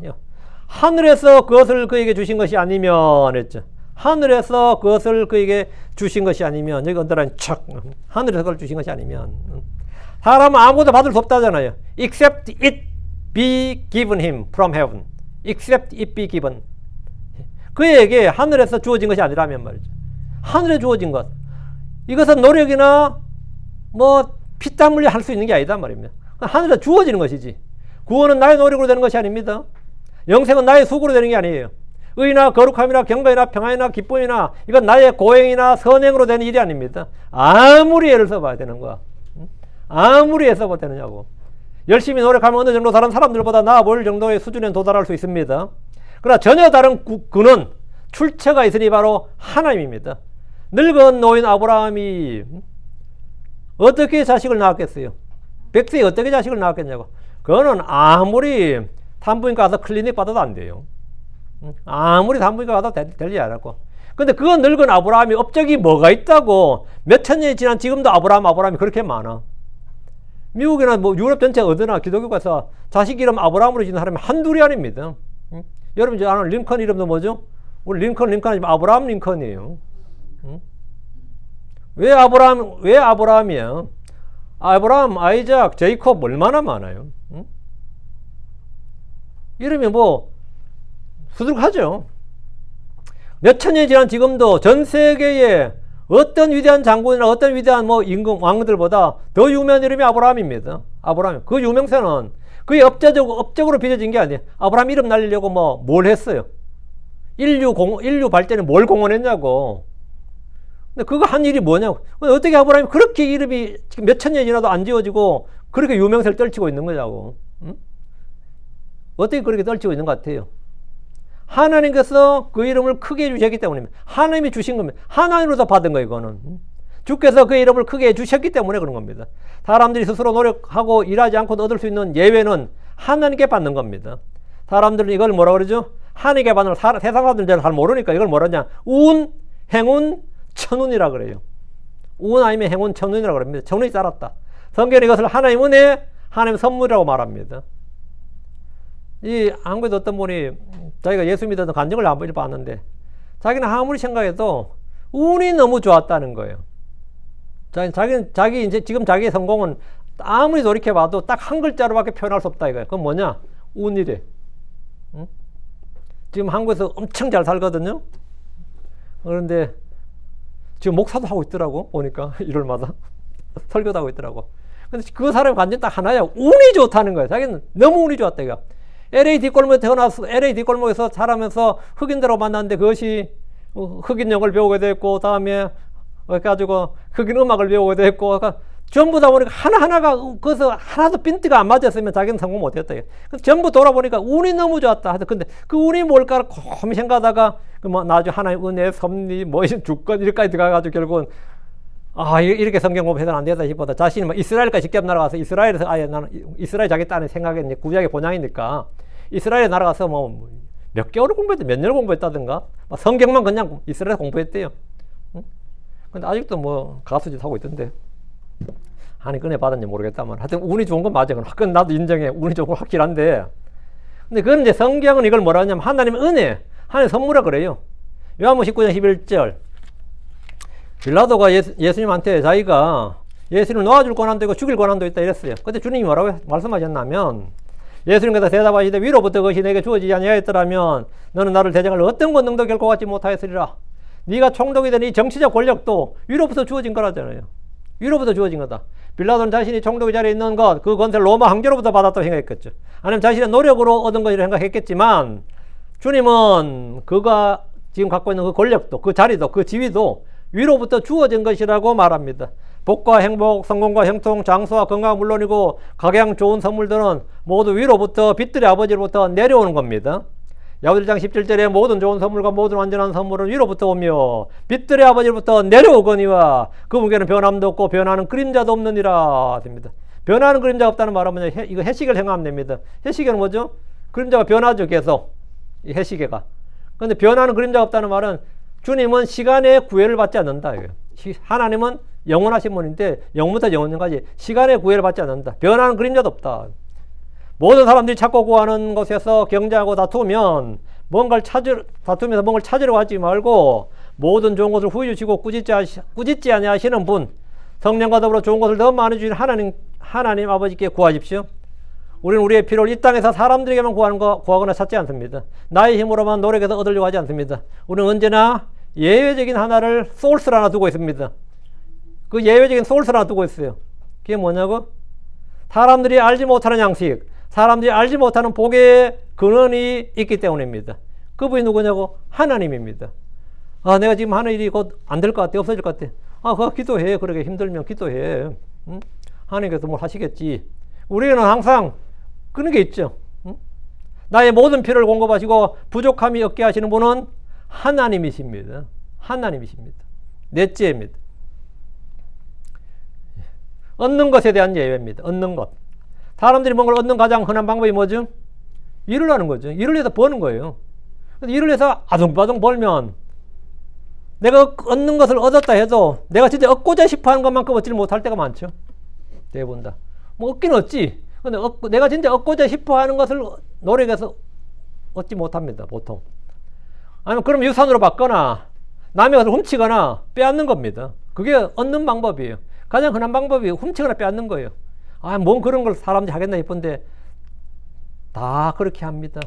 하늘에서 그것을 그에게 주신 것이 아니면 했죠. 하늘에서 그것을 그에게 주신 것이 아니면, 여기 언더라인 척, 하늘에서 그걸 주신 것이 아니면 사람은 아무것도 받을 수 없다잖아요. Except it be given him from heaven. Except it be given. 그에게 하늘에서 주어진 것이 아니라면 말이죠. 하늘에 주어진 것. 이것은 노력이나 뭐 피땀 흘려 할 수 있는 게 아니다 말입니다. 하늘에서 주어지는 것이지. 구원은 나의 노력으로 되는 것이 아닙니다. 영생은 나의 수고로 되는 게 아니에요. 의나 거룩함이나 경건이나 평안이나 기쁨이나 이건 나의 고행이나 선행으로 되는 일이 아닙니다. 아무리 애를 써봐야 되는 거야. 아무리 애 써봐야 되느냐고. 열심히 노력하면 어느 정도 다른 사람들보다 나아 보일 정도의 수준에 도달할 수 있습니다. 그러나 전혀 다른 근원, 출처가 있으니 바로 하나님입니다. 늙은 노인 아브라함이 어떻게 자식을 낳았겠어요? 백세에 어떻게 자식을 낳았겠냐고. 그거는 아무리 산부인과 가서 클리닉 받아도 안 돼요. 아무리 산부인과 가도 되지 않았고. 근데 그 늙은 아브라함이 업적이 뭐가 있다고 몇천 년이 지난 지금도 아브라함이 그렇게 많아. 미국이나 뭐 유럽 전체 어디나 기독교가서 자식 이름 아브라함으로 짓는 사람이 한둘이 아닙니다. 여러분 이제 아는 링컨 이름도 뭐죠? 우리 링컨 아니면 아브라함 링컨이에요. 왜 아브라함이야? 아브라함, 아이작, 제이콥 얼마나 많아요. 이름이 뭐 수두룩하죠. 몇천 년이 지난 지금도 전 세계에 어떤 위대한 장군이나 어떤 위대한 뭐 임금 왕들보다 더 유명한 이름이 아브라함입니다. 아브라함. 그 유명세는 그게 업적으로 빚어진 게 아니에요. 아브라함 이름 날리려고 뭘 했어요? 인류 발전에 뭘 공헌했냐고. 근데 그거 한 일이 뭐냐고. 어떻게 아브라함이 그렇게 이름이 지금 몇천 년이 지나도 안 지워지고 그렇게 유명세를 떨치고 있는 거냐고. 응? 어떻게 그렇게 떨치고 있는 것 같아요? 하나님께서 그 이름을 크게 해주셨기 때문입니다. 하나님이 주신 겁니다. 하나님으로서 받은 거예요, 이거는. 주께서 그 이름을 크게 해주셨기 때문에 그런 겁니다. 사람들이 스스로 노력하고 일하지 않고도 얻을 수 있는 예외는 하나님께 받는 겁니다. 사람들은 이걸 뭐라 그러죠? 하나님께 받는 걸 세상 사람들은 잘 모르니까 이걸 뭐라냐? 운, 행운, 천운이라 그래요. 운 아니면 행운, 천운이라고 그럽니다. 천운이 따랐다. 성경은 이것을 하나님 은혜, 하나님 선물이라고 말합니다. 이 한국에도 어떤 분이 자기가 예수 믿어서 간증을 한 번 봤는데 자기는 아무리 생각해도 운이 너무 좋았다는 거예요. 자기 이제 지금 자기의 성공은 아무리 돌이켜봐도 딱 한 글자로밖에 표현할 수 없다 이거예요. 그건 뭐냐? 운이래. 응? 지금 한국에서 엄청 잘 살거든요. 그런데 지금 목사도 하고 있더라고 보니까 일요일마다 설교도 하고 있더라고. 근데 그 사람의 관점 딱 하나야. 운이 좋다는 거예요. 자기는 너무 운이 좋았다 이거. LA 뒷골목에 태어나서 LA 뒷골목에서 자라면서 흑인들하고 만났는데 그것이 흑인 영어를 배우게 됐고 다음에 가지고 흑인 음악을 배우게 됐고 그러니까 전부 다 보니까 하나하나가 그래서 하나도 핀트가 안 맞았으면 자기는 성공 못했다. 전부 돌아보니까 운이 너무 좋았다. 근데 그 운이 뭘까 고민 생각하다가 뭐 나중에 하나님 은혜, 섭리, 뭐 주권 이렇게까지 들어가가지고 결국은 이렇게 성경 공부해서는 안 되겠다 싶어서 자신이 뭐 이스라엘까지 직접 날아가서 이스라엘에서 나는 이스라엘 자기 딸의 생각에 이제 구약의 본향이니까 이스라엘에 날아가서 뭐 몇 개월을 공부했대, 몇 년을 공부했다든가 성경만 그냥 이스라엘 공부했대요. 응? 근데 아직도 뭐 가수짓 하고 있던데. 하나님 은혜 받았는지 모르겠다만 하여튼 운이 좋은 건 맞아. 그건 나도 인정해. 운이 좋은 건 확실한데 근데 그건 이제 성경은 이걸 뭐라 하냐면 하나님의 은혜, 하나님의 선물이라 그래요. 요한복음 19장 11절 빌라도가 예수님한테 자기가 예수님을 놓아줄 권한도 있고 죽일 권한도 있다 이랬어요. 근데 주님이 뭐라고 말씀하셨냐면 예수님께서 대답하시되 위로부터 그것이 내게 주어지지 아니하였더라면 너는 나를 대적할 어떤 권능도 결코 갖지 못하였으리라. 네가 총독이 된 이 정치적 권력도 위로부터 주어진 거라잖아요. 위로부터 주어진 거다. 빌라도는 자신이 총독의 자리에 있는 것, 그 권세를 로마 황제로부터 받았다고 생각했겠죠. 아니면 자신의 노력으로 얻은 것이라고 생각했겠지만 주님은 그가 지금 갖고 있는 그 권력도, 그 자리도, 그 지위도 위로부터 주어진 것이라고 말합니다. 복과 행복, 성공과 형통, 장수와 건강은 물론이고 각양 좋은 선물들은 모두 위로부터 빛들의 아버지로부터 내려오는 겁니다. 야고보서 1장 17절에 모든 좋은 선물과 모든 완전한 선물은 위로부터 오며 빛들의 아버지로부터 내려오거니와 그분께는 변함도 없고 변하는 그림자도 없느니라 됩니다. 변하는 그림자가 없다는 말은 뭐냐? 이거 해시계를 생각하면 됩니다. 해시계는 뭐죠? 그림자가 변하죠, 계속. 이 해시계가. 그런데 변하는 그림자가 없다는 말은 주님은 시간의 구애를 받지 않는다. 하나님은 영원하신 분인데 영부터 영원까지 시간의 구애를 받지 않는다. 변하는 그림자도 없다. 모든 사람들이 찾고 구하는 것에서 경쟁하고 다투면 다투면서 뭔가를 찾으려고 하지 말고 모든 좋은 것을 후히 주시고 꾸짖지 아니하시는 분, 성령과 더불어 좋은 것을 더 많이 주신 하나님 아버지께 구하십시오. 우리는 우리의 필요를 이 땅에서 사람들에게만 구하거나 찾지 않습니다. 나의 힘으로만 노력해서 얻으려고 하지 않습니다. 우리는 언제나 예외적인 하나를 소스를 하나 두고 있습니다. 그 예외적인 소스를 하나 두고 있어요. 그게 뭐냐고? 사람들이 알지 못하는 양식, 사람들이 알지 못하는 복의 근원이 있기 때문입니다. 그분이 누구냐고? 하나님입니다. 내가 지금 하는 일이 곧 안 될 것 같아, 없어질 것 같아. 그거 기도해. 그러게 힘들면 기도해. 응? 하나님께서 뭘 하시겠지. 우리는 항상 그런 게 있죠. 응? 나의 모든 필요를 공급하시고 부족함이 없게 하시는 분은 하나님이십니다. 하나님이십니다. 넷째입니다. 얻는 것에 대한 예외입니다. 얻는 것. 사람들이 뭔가를 얻는 가장 흔한 방법이 뭐죠? 일을 하는 거죠. 일을 해서 버는 거예요. 일을 해서 아둥바둥 벌면 내가 얻는 것을 얻었다 해도 내가 진짜 얻고자 싶어 하는 것만큼 얻지를 못할 때가 많죠. 대부분 다. 뭐 얻긴 얻지. 근데 내가 진짜 얻고자 싶어 하는 것을 노력해서 얻지 못합니다. 보통. 아니면 그럼 유산으로 받거나 남의 것을 훔치거나 빼앗는 겁니다. 그게 얻는 방법이에요. 가장 흔한 방법이 훔치거나 빼앗는 거예요. 뭔 그런 걸 사람들이 하겠나 싶은데 다 그렇게 합니다.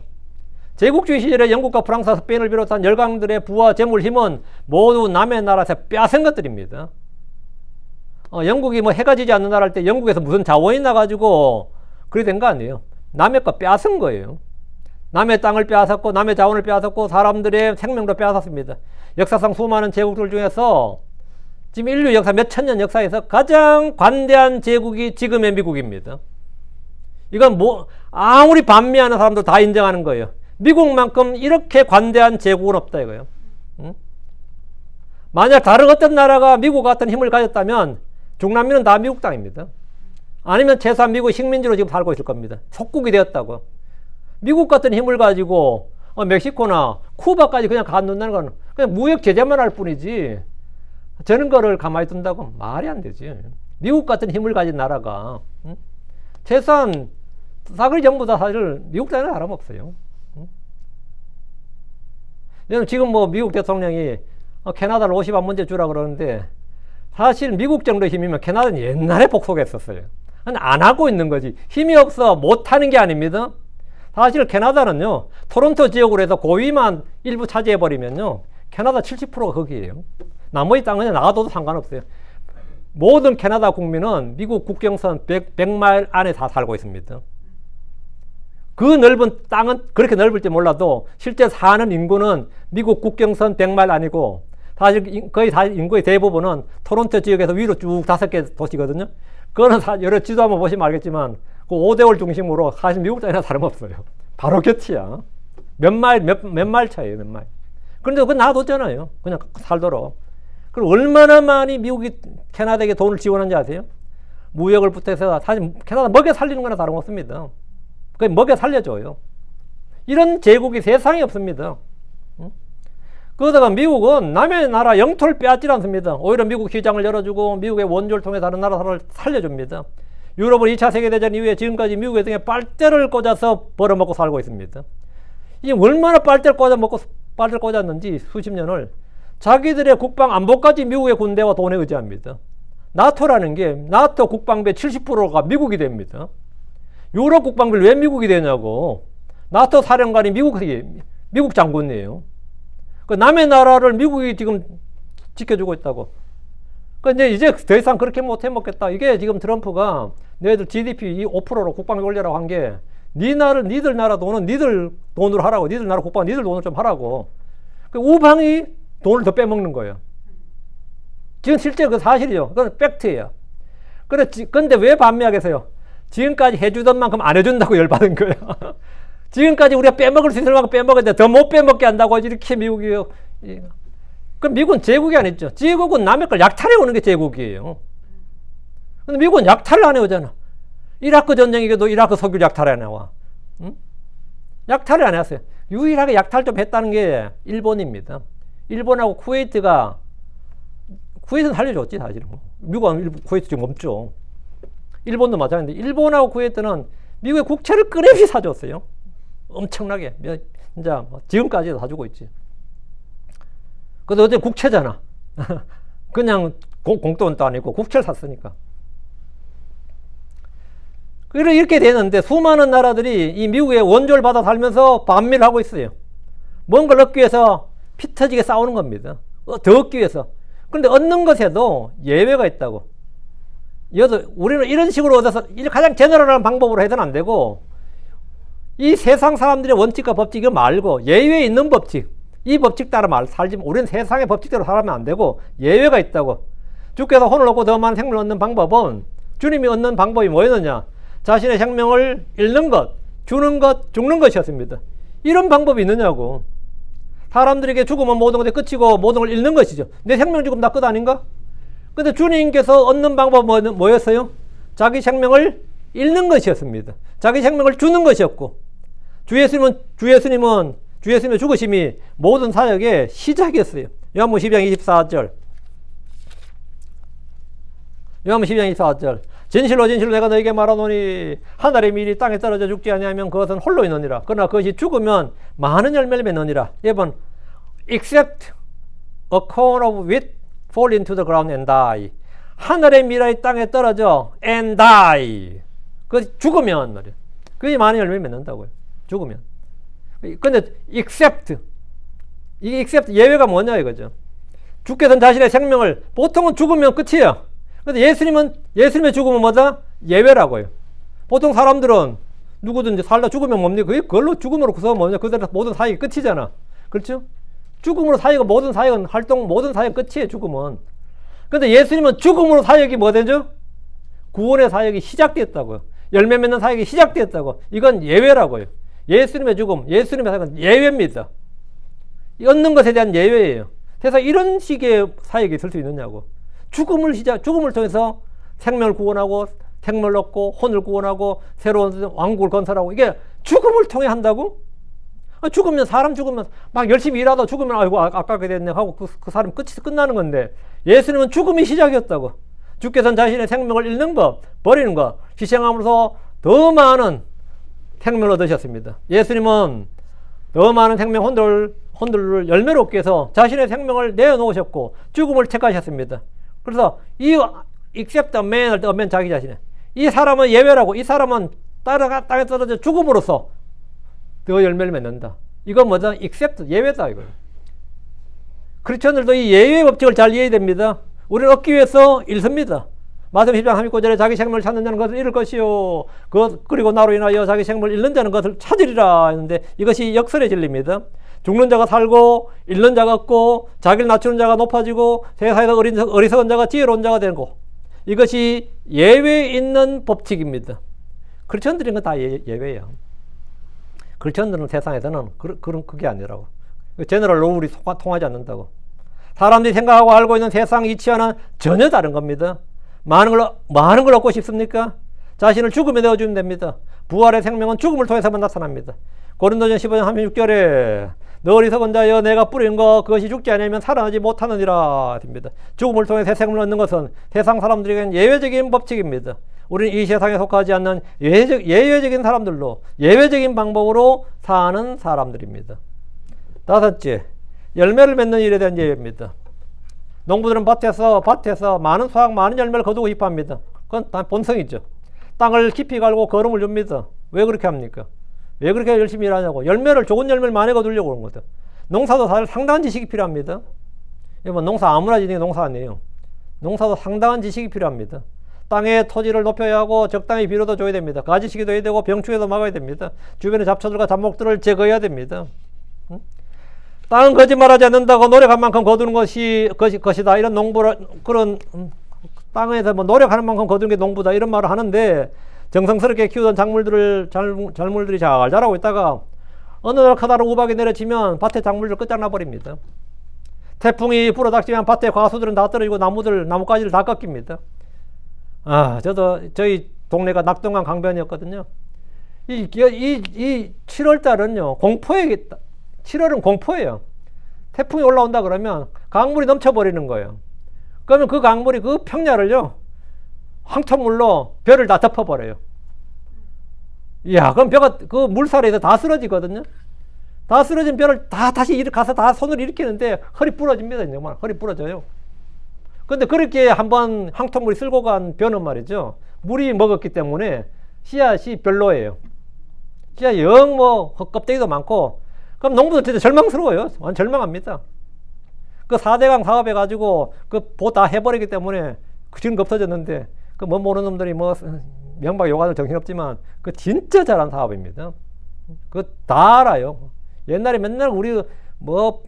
제국주의 시절에 영국과 프랑스, 스페인을 비롯한 열강들의 부와 재물, 힘은 모두 남의 나라에서 빼앗은 것들입니다. 영국이 뭐 해가 지지 않는 나라 할 때 영국에서 무슨 자원이 나가지고 그래 된 거 아니에요. 남의 거 빼앗은 거예요. 남의 땅을 빼앗았고 남의 자원을 빼앗았고 사람들의 생명도 빼앗았습니다. 역사상 수많은 제국들 중에서 지금 인류 역사 몇 천년 역사에서 가장 관대한 제국이 지금의 미국입니다. 이건 뭐 아무리 반미하는 사람도 다 인정하는 거예요. 미국만큼 이렇게 관대한 제국은 없다 이거예요. 응? 만약 다른 어떤 나라가 미국 같은 힘을 가졌다면 중남미는 다 미국 땅입니다. 아니면 최소한 미국 식민지로 지금 살고 있을 겁니다. 속국이 되었다고. 미국 같은 힘을 가지고 멕시코나 쿠바까지 그냥 가둔다는 건 그냥 무역 제재만 할 뿐이지 저런 거를 가만히 둔다고 말이 안 되지. 미국 같은 힘을 가진 나라가 최소한 사거리 정부 다 사실 미국 땅에는 사람 없어요. 지금 뭐 미국 대통령이 캐나다를 50만 문제 주라 그러는데 사실 미국 정도 힘이면 캐나다는 옛날에 복속했었어요. 안 하고 있는 거지. 힘이 없어 못하는 게 아닙니다. 사실 캐나다는요, 토론토 지역으로 해서 고위만 일부 차지해버리면요, 캐나다 70%가 거기에요. 나머지 땅은 그냥 나가도 상관없어요. 모든 캐나다 국민은 미국 국경선 100마일 안에 다 살고 있습니다. 그 넓은 땅은 그렇게 넓을지 몰라도 실제 사는 인구는 미국 국경선 100마일 아니고 사실 거의 다 인구의 대부분은 토론토 지역에서 위로 쭉 5개 도시거든요. 그거는 여러 지도 한번 보시면 알겠지만 그 5대월 중심으로 사실 미국 땅이나 다름없어요. 바로 곁이야. 몇 마일 차이에요. 몇 마일. 그런데 그건 놔뒀잖아요. 그냥 살도록. 그럼 얼마나 많이 미국이 캐나다에게 돈을 지원한지 아세요? 무역을 부탁해서 사실 캐나다 먹여 살리는 거나 다름없습니다. 그냥 먹여 살려줘요. 이런 제국이 세상에 없습니다. 그러다가 미국은 남의 나라 영토를 빼앗지 않습니다. 오히려 미국 시장을 열어주고 미국의 원조를 통해 다른 나라를 살려줍니다. 유럽은 2차 세계대전 이후에 지금까지 미국의 등에 빨대를 꽂아서 벌어먹고 살고 있습니다. 이 얼마나 빨대를 꽂았는지 수십 년을 자기들의 국방 안보까지 미국의 군대와 돈에 의지합니다. 나토라는 게 나토 국방비의 70%가 미국이 됩니다. 유럽 국방비를 왜 미국이 되냐고. 나토 사령관이 미국 장군이에요. 그 남의 나라를 미국이 지금 지켜주고 있다고. 그러니까 이제 더 이상 그렇게 못 해먹겠다. 이게 지금 트럼프가 너희들 GDP 5%로 국방비 올려라고 한 게 니들 나라 돈은 니들 돈으로 하라고. 니들 나라 국방 니들 돈으로 좀 하라고. 그 우방이 돈을 더 빼먹는 거예요. 지금 실제 그 사실이죠. 그건 팩트예요. 근데 왜 반미하겠어요? 지금까지 해주던 만큼 안 해준다고 열받은 거예요. 지금까지 우리가 빼먹을 수 있을 만큼 빼먹었는데 더 못 빼먹게 한다고 이렇게 미국이요. 그럼 미국은 제국이 아니죠. 제국은 남의 걸 약탈해 오는 게 제국이에요. 근데 미국은 약탈을 안 해오잖아. 이라크 전쟁이기도 이라크 석유 약탈 안 해와. 응? 약탈을 안 했어요. 유일하게 약탈 좀 했다는 게 일본입니다. 일본하고 쿠웨이트는 살려줬지 사실은. 미국은 쿠웨이트 지금 없죠. 일본도 마찬가지인데 일본하고 쿠웨이트는 미국의 국채를 끊임없이 사줬어요. 엄청나게. 진짜 지금까지도 사주고 있지. 근데 어제 국채잖아. 그냥 공돈도 아니고 국채를 샀으니까. 이렇게 되는데 수많은 나라들이 이 미국의 원조를 받아 살면서 반미를 하고 있어요. 뭔가를 얻기 위해서 피 터지게 싸우는 겁니다. 더 얻기 위해서. 그런데 얻는 것에도 예외가 있다고. 우리는 이런 식으로 얻어서 가장 제너럴한 방법으로 해서는 안 되고 이 세상 사람들의 원칙과 법칙 이거 말고 예외에 있는 법칙, 이 법칙 따라 살지, 우리는 세상의 법칙대로 살면 안 되고 예외가 있다고. 주께서 혼을 얻고 더 많은 생명을 얻는 방법은 주님이 얻는 방법이 뭐였느냐? 자신의 생명을 잃는 것, 주는 것, 죽는 것이었습니다. 이런 방법이 있느냐고. 사람들에게 죽으면 모든 것이 끝이고 모든 걸 잃는 것이죠. 내 생명 죽으면 다 끝 아닌가? 근데 주님께서 얻는 방법은 뭐였어요? 자기 생명을 잃는 것이었습니다. 자기 생명을 주는 것이었고, 주 예수님의 죽으심이 모든 사역의 시작이었어요. 요한복음 12장 24절. 요한복음 12장 24절. 진실로 진실로 내가 너에게 말하노니 하늘의 밀이 땅에 떨어져 죽지 아니하면 그것은 홀로 있느니라. 그러나 그것이 죽으면 많은 열매를 맺느니라. 여러분, except a corn of wheat fall into the ground and die. 하늘의 밀이 땅에 떨어져 and die. 그 죽으면 말이야. 그게 많은 열매를 맺는다고요. 죽으면. 근데 except, 이 except 예외가 뭐냐 이거죠. 주께서는 자신의 생명을 보통은 죽으면 끝이에요. 근데 예수님의 죽음은 뭐다? 예외라고요. 보통 사람들은 누구든지 살다 죽으면 뭡니까? 그걸로 죽음으로 구성하면 뭐냐? 그대로 모든 사역이 끝이잖아. 그렇죠? 죽음으로 사역은 모든 사역은 모든 사역 끝이에요, 죽음은. 근데 예수님은 죽음으로 사역이 뭐 되죠? 구원의 사역이 시작됐다고요. 열매 맺는 사역이 시작됐다고. 이건 예외라고요. 예수님의 죽음, 예수님의 사역은 예외입니다. 얻는 것에 대한 예외예요. 그래서 이런 식의 사역이 있을 수 있느냐고. 죽음을 통해서 생명을 구원하고, 생명을 얻고, 혼을 구원하고, 새로운 왕국을 건설하고, 이게 죽음을 통해 한다고? 죽으면, 사람 죽으면, 막 열심히 일하다 죽으면, 아이고, 아깝게 됐네 하고 그 사람 끝나는 건데, 예수님은 죽음이 시작이었다고. 주께서는 자신의 생명을 잃는 것, 버리는 것, 희생함으로써 더 많은 생명을 얻으셨습니다. 예수님은 더 많은 생명 혼들을 열매로 얻기 위해서 자신의 생명을 내어놓으셨고 죽음을 택하셨습니다. 그래서 이 except a man 자기 자신의 이 사람은 예외라고. 이 사람은 땅에 떨어져 죽음으로써 더 열매를 맺는다. 이건 뭐다? except 예외다 이거예요. 크리스천들도 이 예외 법칙을 잘 이해해야 됩니다. 우리는 얻기 위해서 일섭니다. 마태복음 10장 39절에 자기 생명을 찾는 자는 것을 잃을 것이요 그리고 나로 인하여 자기 생명을 잃는 자는 것을 찾으리라 했는데, 이것이 역설의 진리입니다. 죽는 자가 살고 잃는 자가 없고 자기를 낮추는 자가 높아지고 세상에서 어리석은 자가 지혜로운 자가 되고, 이것이 예외에 있는 법칙입니다. 크리스천들인 건 다 예외예요. 크리스천들은 세상에서는 그게 아니라고. 제너럴 로울이 통하지 않는다고. 사람들이 생각하고 알고 있는 세상 이치와는 전혀 다른 겁니다. 많은 걸 얻고 싶습니까? 자신을 죽음에 내어주면 됩니다. 부활의 생명은 죽음을 통해서만 나타납니다. 고린도전서 15장 36절에 너 어리석은 자여 내가 뿌린 것 그것이 죽지 않으면 살아나지 못하느니라 됩니다. 죽음을 통해 새 생명을 얻는 것은 세상 사람들에게는 예외적인 법칙입니다. 우리는 이 세상에 속하지 않는 예외적인 사람들로 예외적인 방법으로 사는 사람들입니다. 다섯째, 열매를 맺는 일에 대한 예외입니다. 농부들은 밭에서 많은 수확, 많은 열매를 거두고 싶어 합니다. 그건 다 본성이죠. 땅을 깊이 갈고 거름을 줍니다. 왜 그렇게 합니까? 왜 그렇게 열심히 일하냐고. 좋은 열매를 많이 거두려고 그런 거죠. 농사도 사실 상당한 지식이 필요합니다. 여러분, 농사 아무나 짓는 게 농사 아니에요. 농사도 상당한 지식이 필요합니다. 땅의 토지를 높여야 하고 적당히 비료도 줘야 됩니다. 가지시기도 해야 되고 병충해도 막아야 됩니다. 주변의 잡초들과 잡목들을 제거해야 됩니다. 땅은 거짓말하지 않는다고 노력한 만큼 거두는 것이다. 이런 그런 땅에서 뭐 노력하는 만큼 거두는 게 농부다. 이런 말을 하는데, 정성스럽게 키우던 작물들이 잘 자라고 있다가 어느 날 커다란 우박이 내려치면 밭에 작물들 끝장나 버립니다. 태풍이 불어닥치면 밭에 과수들은 다 떨어지고 나뭇가지를 다 꺾입니다. 저희 동네가 낙동강 강변이었거든요. 이 7월달은요, 7월은 공포예요. 태풍이 올라온다 그러면 강물이 넘쳐버리는 거예요. 그러면 그 강물이 그 평야를요, 황토물로 벼를 다 덮어버려요. 이야, 그럼 벼가 그 물살에서 다 쓰러지거든요. 다 쓰러진 벼를 다시 가서 다 손으로 일으키는데 허리 부러집니다. 정말 허리 부러져요. 근데 그렇게 한번 황토물이 쓸고 간 벼는 말이죠, 물이 먹었기 때문에 씨앗이 별로예요. 씨앗이 영 껍데기도 많고, 그럼 농부들 진짜 절망스러워요. 완전 절망합니다. 그 4대강 사업 해가지고 보 다 해버리기 때문에 지금 없어졌는데, 모르는 놈들이 명박 요가들 정신없지만 진짜 잘한 사업입니다. 다 알아요. 옛날에 맨날 우리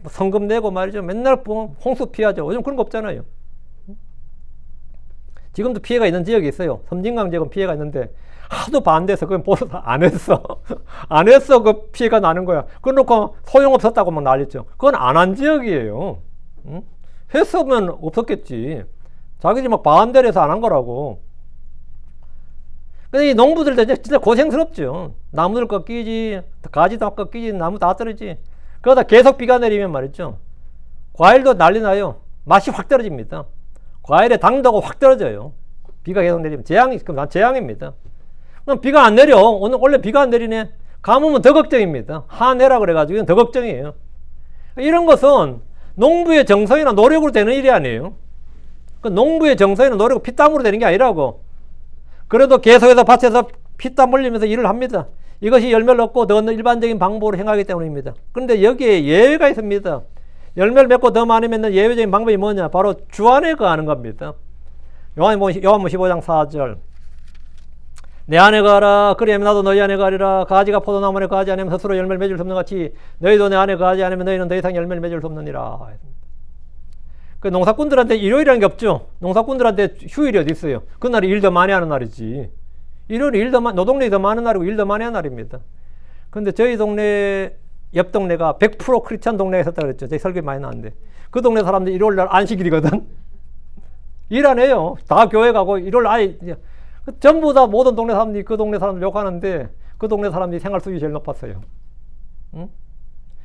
성금 내고 말이죠, 맨날 홍수 피하죠. 요즘 그런 거 없잖아요. 지금도 피해가 있는 지역이 있어요. 섬진강 지역은 피해가 있는데 하도 반대해서 그건 보수 안 했어. 안 했어. 그 피해가 나는 거야. 그래놓고 소용없었다고 막 난리죠. 그건 안 한 지역이에요. 했으면 없었겠지. 자기들이 막 반대를 해서 안 한 거라고. 근데 이 농부들도 진짜 고생스럽죠. 나무들 꺾이지, 가지도 꺾이지, 나무 다 떨어지지. 그러다 계속 비가 내리면 말이죠, 과일도 난리 나요. 맛이 확 떨어집니다. 과일의 당도가 확 떨어져요. 비가 계속 내리면 재앙입니다. 그럼 비가 안 내려. 원래 비가 안 내리네. 가뭄은 더 걱정입니다. 한해라 그래가지고 더 걱정이에요. 이런 것은 농부의 정성이나 노력으로 되는 일이 아니에요. 그 농부의 정성이나 노력은 피땀으로 되는 게 아니라고. 그래도 계속해서 밭에서 피땀 흘리면서 일을 합니다. 이것이 열매를 얻고 더 일반적인 방법으로 행하기 때문입니다. 그런데 여기에 예외가 있습니다. 열매를 맺고 더 많이 맺는 예외적인 방법이 뭐냐? 바로 주 안에 거하는 겁니다. 요한복음 15장 4절. 내 안에 거하라. 그리하면 나도 너희 안에 거하리라. 가지가 포도나무 안에 거하지 않으면 스스로 열매를 맺을 수 없는 같이 너희도 내 안에 거하지 않으면 너희는 더 이상 열매를 맺을 수 없느니라. 그 농사꾼들한테 일요일이라는 게 없죠. 농사꾼들한테 휴일이 어디 있어요. 그날이 일 더 많이 하는 날이지. 일요일이 노동력이 더 많은 날이고 일 더 많이 하는 날입니다. 근데 저희 동네, 옆 동네가 100% 크리스찬 동네에 있었다 그랬죠. 저희 설교 많이 나왔는데. 그 동네 사람들 일요일 날 안식일이거든. 일 안 해요. 다 교회 가고 일요일 아예 전부 다 모든 동네 사람들이 그 동네 사람들 욕하는데 그 동네 사람들이 생활 수준이 제일 높았어요. 응?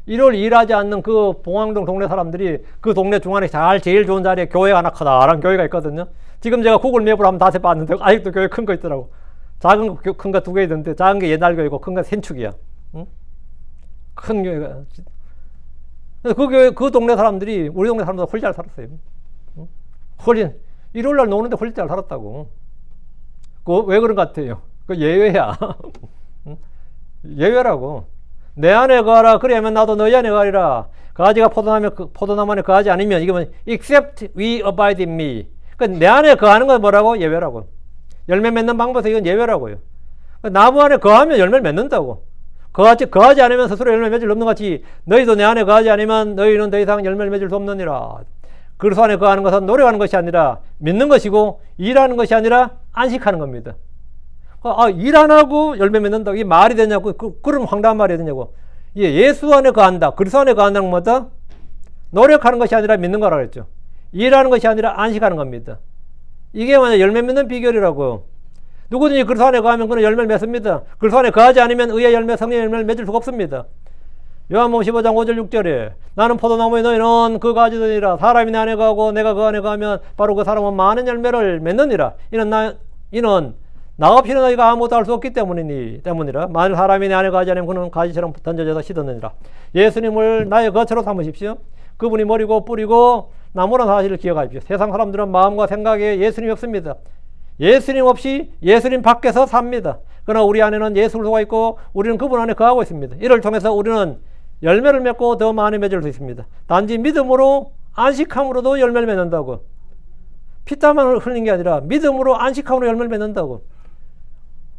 일요일 일하지 않는 그 봉황동 동네 사람들이 그 동네 중앙에 제일 좋은 자리에 교회가 하나 커다란 교회가 있거든요. 지금 제가 구글 맵으로 한번 다시 봤는데 아직도 교회 큰 거 있더라고. 작은 거, 큰 거 2개 있는데 작은 게 옛날 교회고 큰 건 신축이야. 응? 큰 교회가. 그 교회, 그 동네 사람들이 우리 동네 사람보다 훨씬 잘 살았어요. 응? 훨씬. 일요일 날 노는데 훨씬 잘 살았다고. 왜 그런 것 같아요? 그 예외야. 응? 예외라고. 내 안에 거하라. 그래야면 나도 너희 안에 거하리라. 가지가 포도나무 안에 거하지 않으면 이게 뭐 except we abide in me. 그러니까 내 안에 거하는 건 뭐라고? 예외라고. 열매 맺는 방법에서 이건 예외라고요. 나무 안에 거하면 열매를 맺는다고. 거하지 않으면 스스로 열매 맺을 수 없는 같이 너희도 내 안에 거하지 않으면 너희는 더 이상 열매를 맺을 수 없느니라. 그리스도 안에 거하는 것은 노력하는 것이 아니라 믿는 것이고 일하는 것이 아니라 안식하는 겁니다. 일 안 하고 열매 맺는다. 이게 말이 되냐고. 그런 황당한 말이 되냐고. 예수 안에 거한다. 그리스도 안에 거한다는 뭐다? 노력하는 것이 아니라 믿는 거라고 그랬죠. 일하는 것이 아니라 안식하는 겁니다. 이게 만약 열매 맺는 비결이라고. 누구든지 그리스도 안에 거하면 그는 열매를 맺습니다. 그리스도 안에 거하지 않으면 의의 열매, 성령의 열매를 맺을 수가 없습니다. 요한복음 15장 5절 6절에 나는 포도나무에 너희는 그 가지더니라. 사람이 내 안에 거하고 내가 그 안에 거하면 바로 그 사람은 많은 열매를 맺느니라. 이는 나 없이는 너희가 아무것도 할 수 없기 때문이라. 만일 사람이 내 안에 거하지 않으면 그는 가지처럼 던져져서 시드느니라. 예수님을 나의 거처로 삼으십시오. 그분이 머리고 뿌리고 나무라는 사실을 기억하십시오. 세상 사람들은 마음과 생각에 예수님이 없습니다. 예수님 없이 예수님 밖에서 삽니다. 그러나 우리 안에는 예수 그리스도가 있고 우리는 그분 안에 거하고 있습니다. 이를 통해서 우리는 열매를 맺고 더 많이 맺을 수 있습니다. 단지 믿음으로 안식함으로도 열매를 맺는다고. 피땀을 흘린 게 아니라 믿음으로 안식함으로 열매를 맺는다고.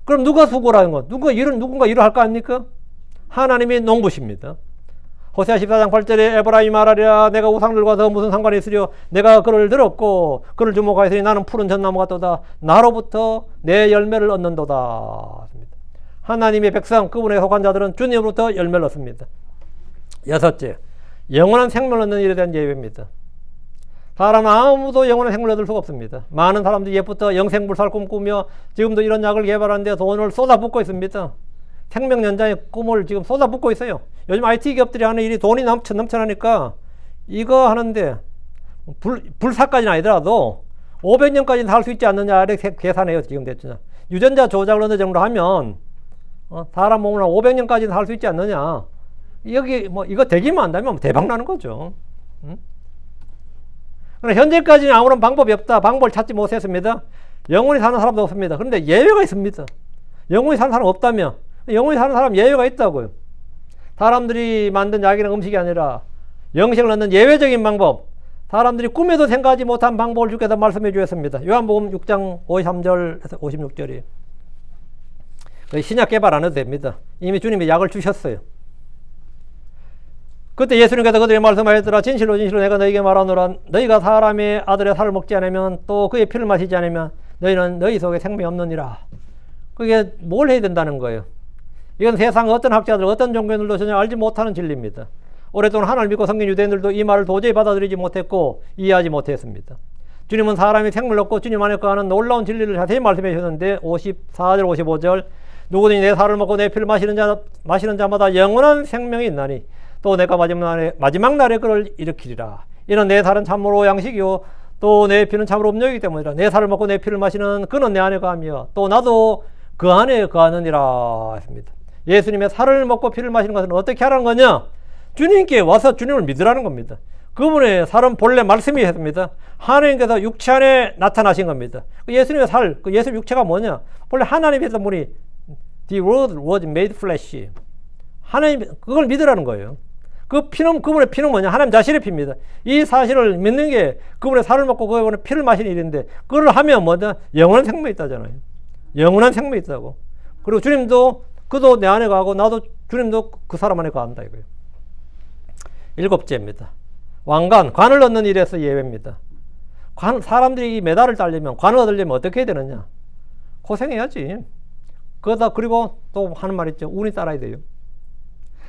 그럼 누가 수고라는 것? 누군가 일을 할 거 아닙니까? 하나님이 농부십니다. 호세아 14장 8절에 에브라임이 말하리라. 내가 우상들과 더 무슨 상관이 있으려. 내가 그를 들었고 그를 주목하였으니 나는 푸른 전나무 같도다. 나로부터 내 열매를 얻는도다. 하나님의 백성, 그분에 속한 자들은 주님으로부터 열매를 얻습니다. 6째, 영원한 생명을 얻는 일에 대한 예외입니다. 사람은 아무도 영원한 생명을 얻을 수가 없습니다. 많은 사람들이 옛부터 영생불사를 꿈꾸며 지금도 이런 약을 개발하는데 돈을 쏟아붓고 있습니다. 생명 연장의 꿈을 지금 쏟아붓고 있어요. 요즘 IT 기업들이 하는 일이 돈이 넘쳐나니까 이거 하는데 불사까지는 아니더라도 500년까지는 살 수 있지 않느냐를 계산해요. 지금 됐죠. 유전자 조작을 어느 정도 하면 사람 몸을 500년까지는 살 수 있지 않느냐. 여기 이거 되기만 한다면 대박 나는 거죠. 그러나 현재까지는 아무런 방법이 없다. 방법을 찾지 못했습니다. 영원히 사는 사람도 없습니다. 그런데 예외가 있습니다. 영원히 사는 사람 없다면 영원히 사는 사람 예외가 있다고요. 사람들이 만든 약이나 음식이 아니라 영생을 얻는 예외적인 방법, 사람들이 꿈에도 생각하지 못한 방법을 주께서 말씀해 주셨습니다. 요한복음 6장 53절에서 56절이에요. 신약 개발 안 해도 됩니다. 이미 주님이 약을 주셨어요. 그때 예수님께서 그들에게 말씀하셨더라. 진실로 진실로 내가 너희에게 말하노라. 너희가 사람의 아들의 살을 먹지 않으면 또 그의 피를 마시지 않으면 너희는 너희 속에 생명이 없느니라. 그게 뭘 해야 된다는 거예요. 이건 세상 어떤 학자들, 어떤 종교인들도 전혀 알지 못하는 진리입니다. 오랫동안 하나님을 믿고 섬긴 유대인들도 이 말을 도저히 받아들이지 못했고 이해하지 못했습니다. 주님은 사람이 생명을 얻고 주님 안에 거하는 놀라운 진리를 자세히 말씀해 주셨는데 54절 55절 누구든지 내 살을 먹고 내 피를 마시는 자마다 영원한 생명이 있나니 또 내가 마지막 날에 그를 일으키리라. 이는 내 살은 참으로 양식이요 또 내 피는 참으로 음료이기 때문이라. 내 살을 먹고 내 피를 마시는 그는 내 안에 거하며 또 나도 그 안에 거하느니라 했습니다. 예수님의 살을 먹고 피를 마시는 것은 어떻게 하라는 거냐? 주님께 와서 주님을 믿으라는 겁니다. 그분의 살은 본래 말씀이 했습니다. 하나님께서 육체 안에 나타나신 겁니다. 예수님의 살, 예수 육체가 뭐냐? 본래 하나님이 했던 분이 The Word was made flesh. 하나님, 그걸 믿으라는 거예요. 그분의 피는 뭐냐? 하나님 자신의 피입니다. 이 사실을 믿는 게 그분의 살을 먹고 그분의 피를 마시는 일인데, 그걸 하면 뭐냐? 영원한 생명이 있다잖아요. 영원한 생명이 있다고. 그리고 주님도, 그도 내 안에 가고, 나도, 주님도 그 사람 안에 가한다 이거예요. 7째입니다. 왕관, 관을 얻는 일에서 예외입니다. 사람들이 이 메달을 따려면, 관을 얻으려면 어떻게 해야 되느냐? 고생해야지. 그리고 또 하는 말 있죠. 운이 따라야 돼요.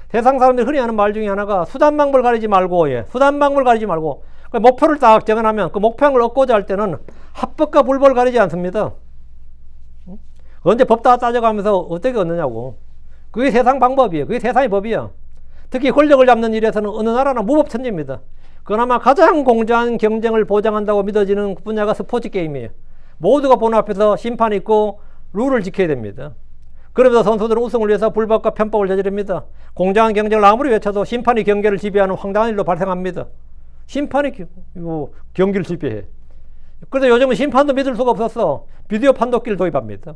세상 사람들이 흔히 하는 말 중에 하나가 수단방법을 가리지 말고, 수단방법을 가리지 말고, 목표를 딱 정해놓으면 그 목표를 얻고자 할 때는 합법과 불법을 가리지 않습니다. 언제 법 다 따져가면서 어떻게 얻느냐고. 그게 세상 방법이에요. 그게 세상의 법이야. 특히 권력을 잡는 일에서는 어느 나라나 무법천지입니다. 그나마 가장 공정한 경쟁을 보장한다고 믿어지는 분야가 스포츠 게임이에요. 모두가 보는 앞에서 심판이 있고 룰을 지켜야 됩니다. 그러면서 선수들은 우승을 위해서 불법과 편법을 저지릅니다. 공정한 경쟁을 아무리 외쳐도 심판이 경기를 지배하는 황당한 일로 발생합니다. 심판이 경기를 지배해. 그래서 요즘은 심판도 믿을 수가 없어서 비디오 판독기를 도입합니다.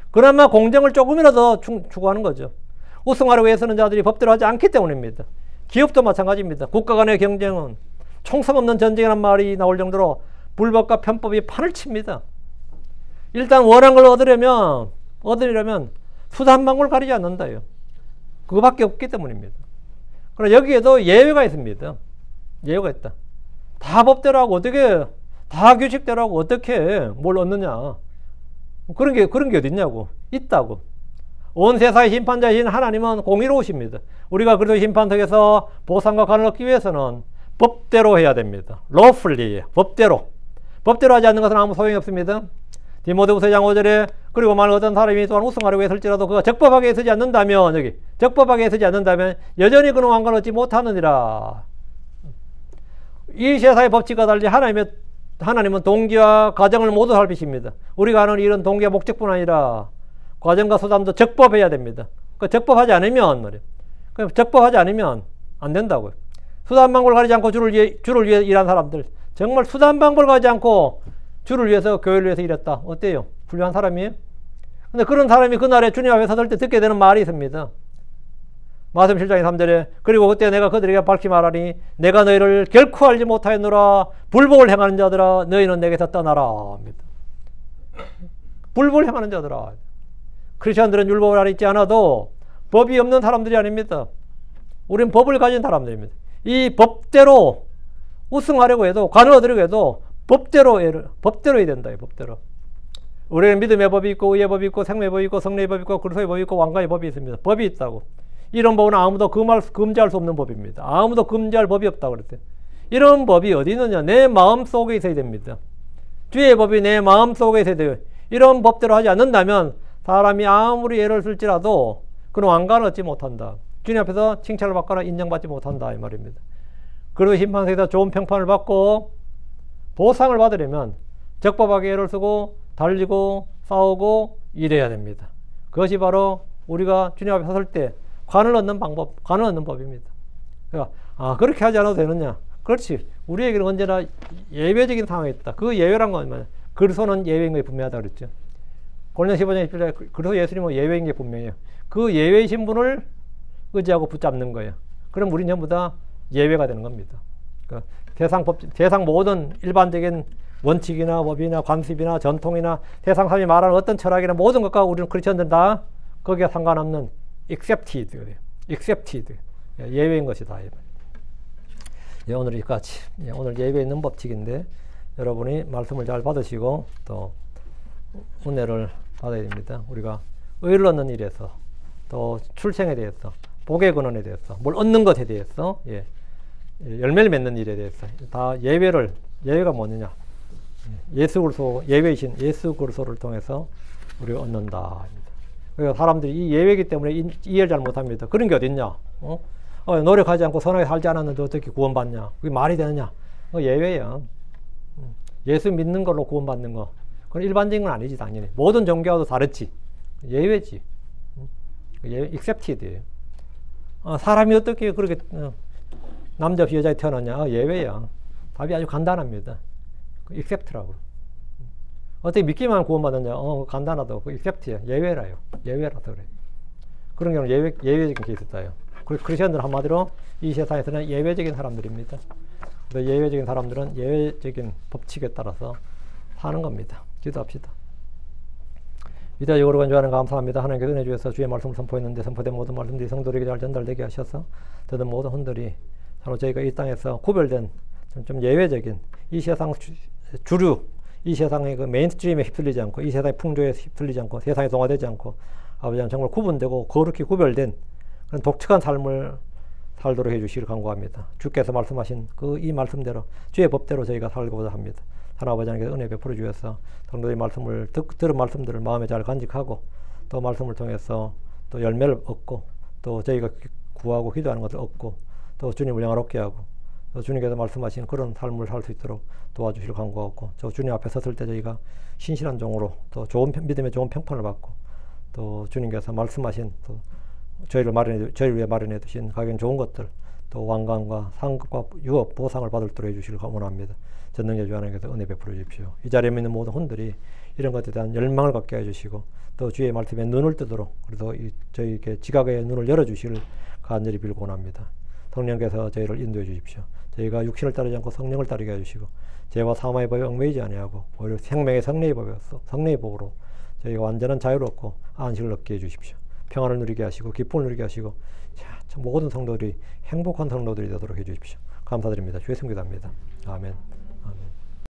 그나마 공정을 조금이라도 추구하는 거죠. 우승하려고 애쓰는 자들이 법대로 하지 않기 때문입니다. 기업도 마찬가지입니다. 국가 간의 경쟁은 총성 없는 전쟁이라는 말이 나올 정도로 불법과 편법이 판을 칩니다. 일단 원하는 걸 얻으려면 수단방법을 가리지 않는다요. 그거밖에 없기 때문입니다. 그러나 여기에도 예외가 있습니다. 예외가 있다. 다 법대로 하고 다 규칙대로 하고 어떻게 뭘 얻느냐. 그런 게 어딨냐고. 있다고. 온 세상의 심판자이신 하나님은 공의로우십니다. 우리가 그래도 심판석에서 보상과 관을 얻기 위해서는 법대로 해야 됩니다. lawfully, 법대로. 법대로 하지 않는 것은 아무 소용이 없습니다. 디모데후서 2장 5절에 그리고 만일 어떤 사람이 또한 우승하려고 했을지라도 그가 적법하게 쓰지 않는다면 여전히 그는 왕관을 얻지 못하느니라. 이 세상의 법칙과 달리 하나님은 동기와 과정을 모두 살피십니다. 우리가 하는 이런 동기와 목적뿐 아니라 과정과 수단도 적법해야 됩니다. 적법하지 않으면 안 된다고요. 수단방법을 가리지 않고 주를 위해 일한 사람들, 정말 수단방법을 가리지 않고 주를 위해서, 교회를 위해서 일했다. 어때요? 훌륭한 사람이에요? 근데 그런 사람이 그날에 주님 앞에 서들 때 듣게 되는 말이 있습니다. 마태복음 7장 3절에 그리고 그때 내가 그들에게 밝히 말하니 내가 너희를 결코 알지 못하였노라. 불법을 행하는 자들아 너희는 내게서 떠나라. 불법을 행하는 자들아. 크리스천들은 율법을 알지 않아도 법이 없는 사람들이 아닙니다. 우리는 법을 가진 사람들입니다. 이 법대로 우승하려고 해도, 관을 얻으려고 해도 법대로 해야 된다. 법대로. 우리는 믿음의 법이 있고 의의 법이 있고 생명의 법이 있고 성례의 법이 있고 그리스도의 법이 있고 왕가의 법이 있습니다. 법이 있다고. 이런 법은 아무도 금지할 수 없는 법입니다. 아무도 금지할 법이 없다고 그랬어요. 이런 법이 어디 있느냐? 내 마음 속에 있어야 됩니다. 주의 법이 내 마음 속에 있어야 돼요. 이런 법대로 하지 않는다면 사람이 아무리 애를 쓸지라도 그는 왕관을 얻지 못한다. 주님 앞에서 칭찬을 받거나 인정받지 못한다 이 말입니다. 그리고 심판석에서 좋은 평판을 받고 보상을 받으려면 적법하게 애를 쓰고 달리고 싸우고 일해야 됩니다. 그것이 바로 우리가 주님 앞에 섰을 때 관을 얻는 방법, 관을 얻는 법입니다. 그러니까 그렇게 하지 않아도 되느냐? 그렇지. 우리에게는 언제나 예외적인 상황이 있다. 그 예외란 건 뭐냐? 그리스도는 예외인 게 분명하다 그랬죠. 고린도서 15장 27절에 그리스도 예수님은 예외인 게 분명해요. 그 예외이신 분을 의지하고 붙잡는 거예요. 그럼 우리는 전부 다 예외가 되는 겁니다. 그러니까 세상 모든 일반적인 원칙이나 법이나 관습이나 전통이나 세상 사람이 말하는 어떤 철학이나 모든 것과 우리는 크리스천들은 다 거기에 상관없는 accepted, 예외인 것이다. 오늘 여기까지. 오늘 예외 있는 법칙인데 여러분이 말씀을 잘 받으시고 또 은혜를 받아야 됩니다. 우리가 의를 얻는 일에서 또 출생에 대해서 복의 근원에 대해서 뭘 얻는 것에 대해서 열매를 맺는 일에 대해서 다 예외가 뭐느냐? 예수 그리스도 예외이신 예수 그리스도를 통해서 우리가 얻는다. 그러니까 사람들이 이 예외이기 때문에 이해를 잘 못합니다. 그런 게 어딨냐? 노력하지 않고 선하게 살지 않았는데 어떻게 구원받냐? 그게 말이 되느냐? 예외야. 예수 믿는 걸로 구원받는 거. 그건 일반적인 건 아니지 당연히. 모든 종교와도 다르지. 예외지. accepted. 사람이 어떻게 그렇게 남자 없이 여자에 태어났냐? 예외야. 답이 아주 간단합니다. accept라고. 어떻게 믿기만 구원받았냐? 간단하다고. accept야. 예외라요. 예외라서 그래. 그런 경우는 예외적인 게 있었다요. 크리스천들 한마디로 이 세상에서는 예외적인 사람들입니다. 예외적인 사람들은 예외적인 법칙에 따라서 사는 겁니다. 기도합시다. 위대하고 여호와를 간주하는 감사합니다. 하나님께서 은혜 주셔서 주의 말씀을 선포했는데 선포된 모든 말씀들이 성도들에게 잘 전달되게 하셔서 저들 모든 혼들이 바로 저희가 이 땅에서 구별된 좀 예외적인 이 세상 주류, 이 세상의 그 메인스트림에 휩쓸리지 않고 이 세상의 풍조에 휩쓸리지 않고 세상에 동화되지 않고 아버지는 정말 구분되고 거룩히 구별된 그런 독특한 삶을 살도록 해주시기를 간구합니다. 주께서 말씀하신 그 이 말씀대로 주의 법대로 저희가 살고자 합니다. 하나님 아버지께 은혜 베풀어 주셔서 성도의 말씀을 들은 말씀들을 마음에 잘 간직하고 또 말씀을 통해서 또 열매를 얻고 또 저희가 구하고 기도하는 것을 얻고 또 주님을 영화롭게 하고 또 주님께서 말씀하신 그런 삶을 살 수 있도록 도와주시길 간구하고 저 주님 앞에 섰을 때 저희가 신실한 종으로 또 좋은 믿음의 좋은 평판을 받고 또 주님께서 말씀하신 또 저희를 위해 마련해 두신 가격 좋은 것들 또 왕관과 상급과 유업 보상을 받을 도록 해주시길 원합니다. 전능자 주 하나님께서 은혜 베풀어 주십시오. 이 자리에 있는 모든 혼들이 이런 것에 대한 열망을 갖게 해주시고 또 주의 말씀에 눈을 뜨도록 그래서 저희에게 지각의 눈을 열어주시길 간절히 빌고 원합니다. 성령께서 저희를 인도해 주십시오. 저희가 육신을 따르지 않고 성령을 따르게 해주시고 죄와 사망의 법에 얽매이지 아니하고 오히려 생명의 성령의 법에서 성령의 법으로 저희가 완전한 자유를 얻고 안식을 얻게 해주십시오. 평안을 누리게 하시고 기쁨을 누리게 하시고 모든 성도들이 행복한 성도들이 되도록 해주십시오. 감사드립니다. 주의 성기도합니다. 아멘.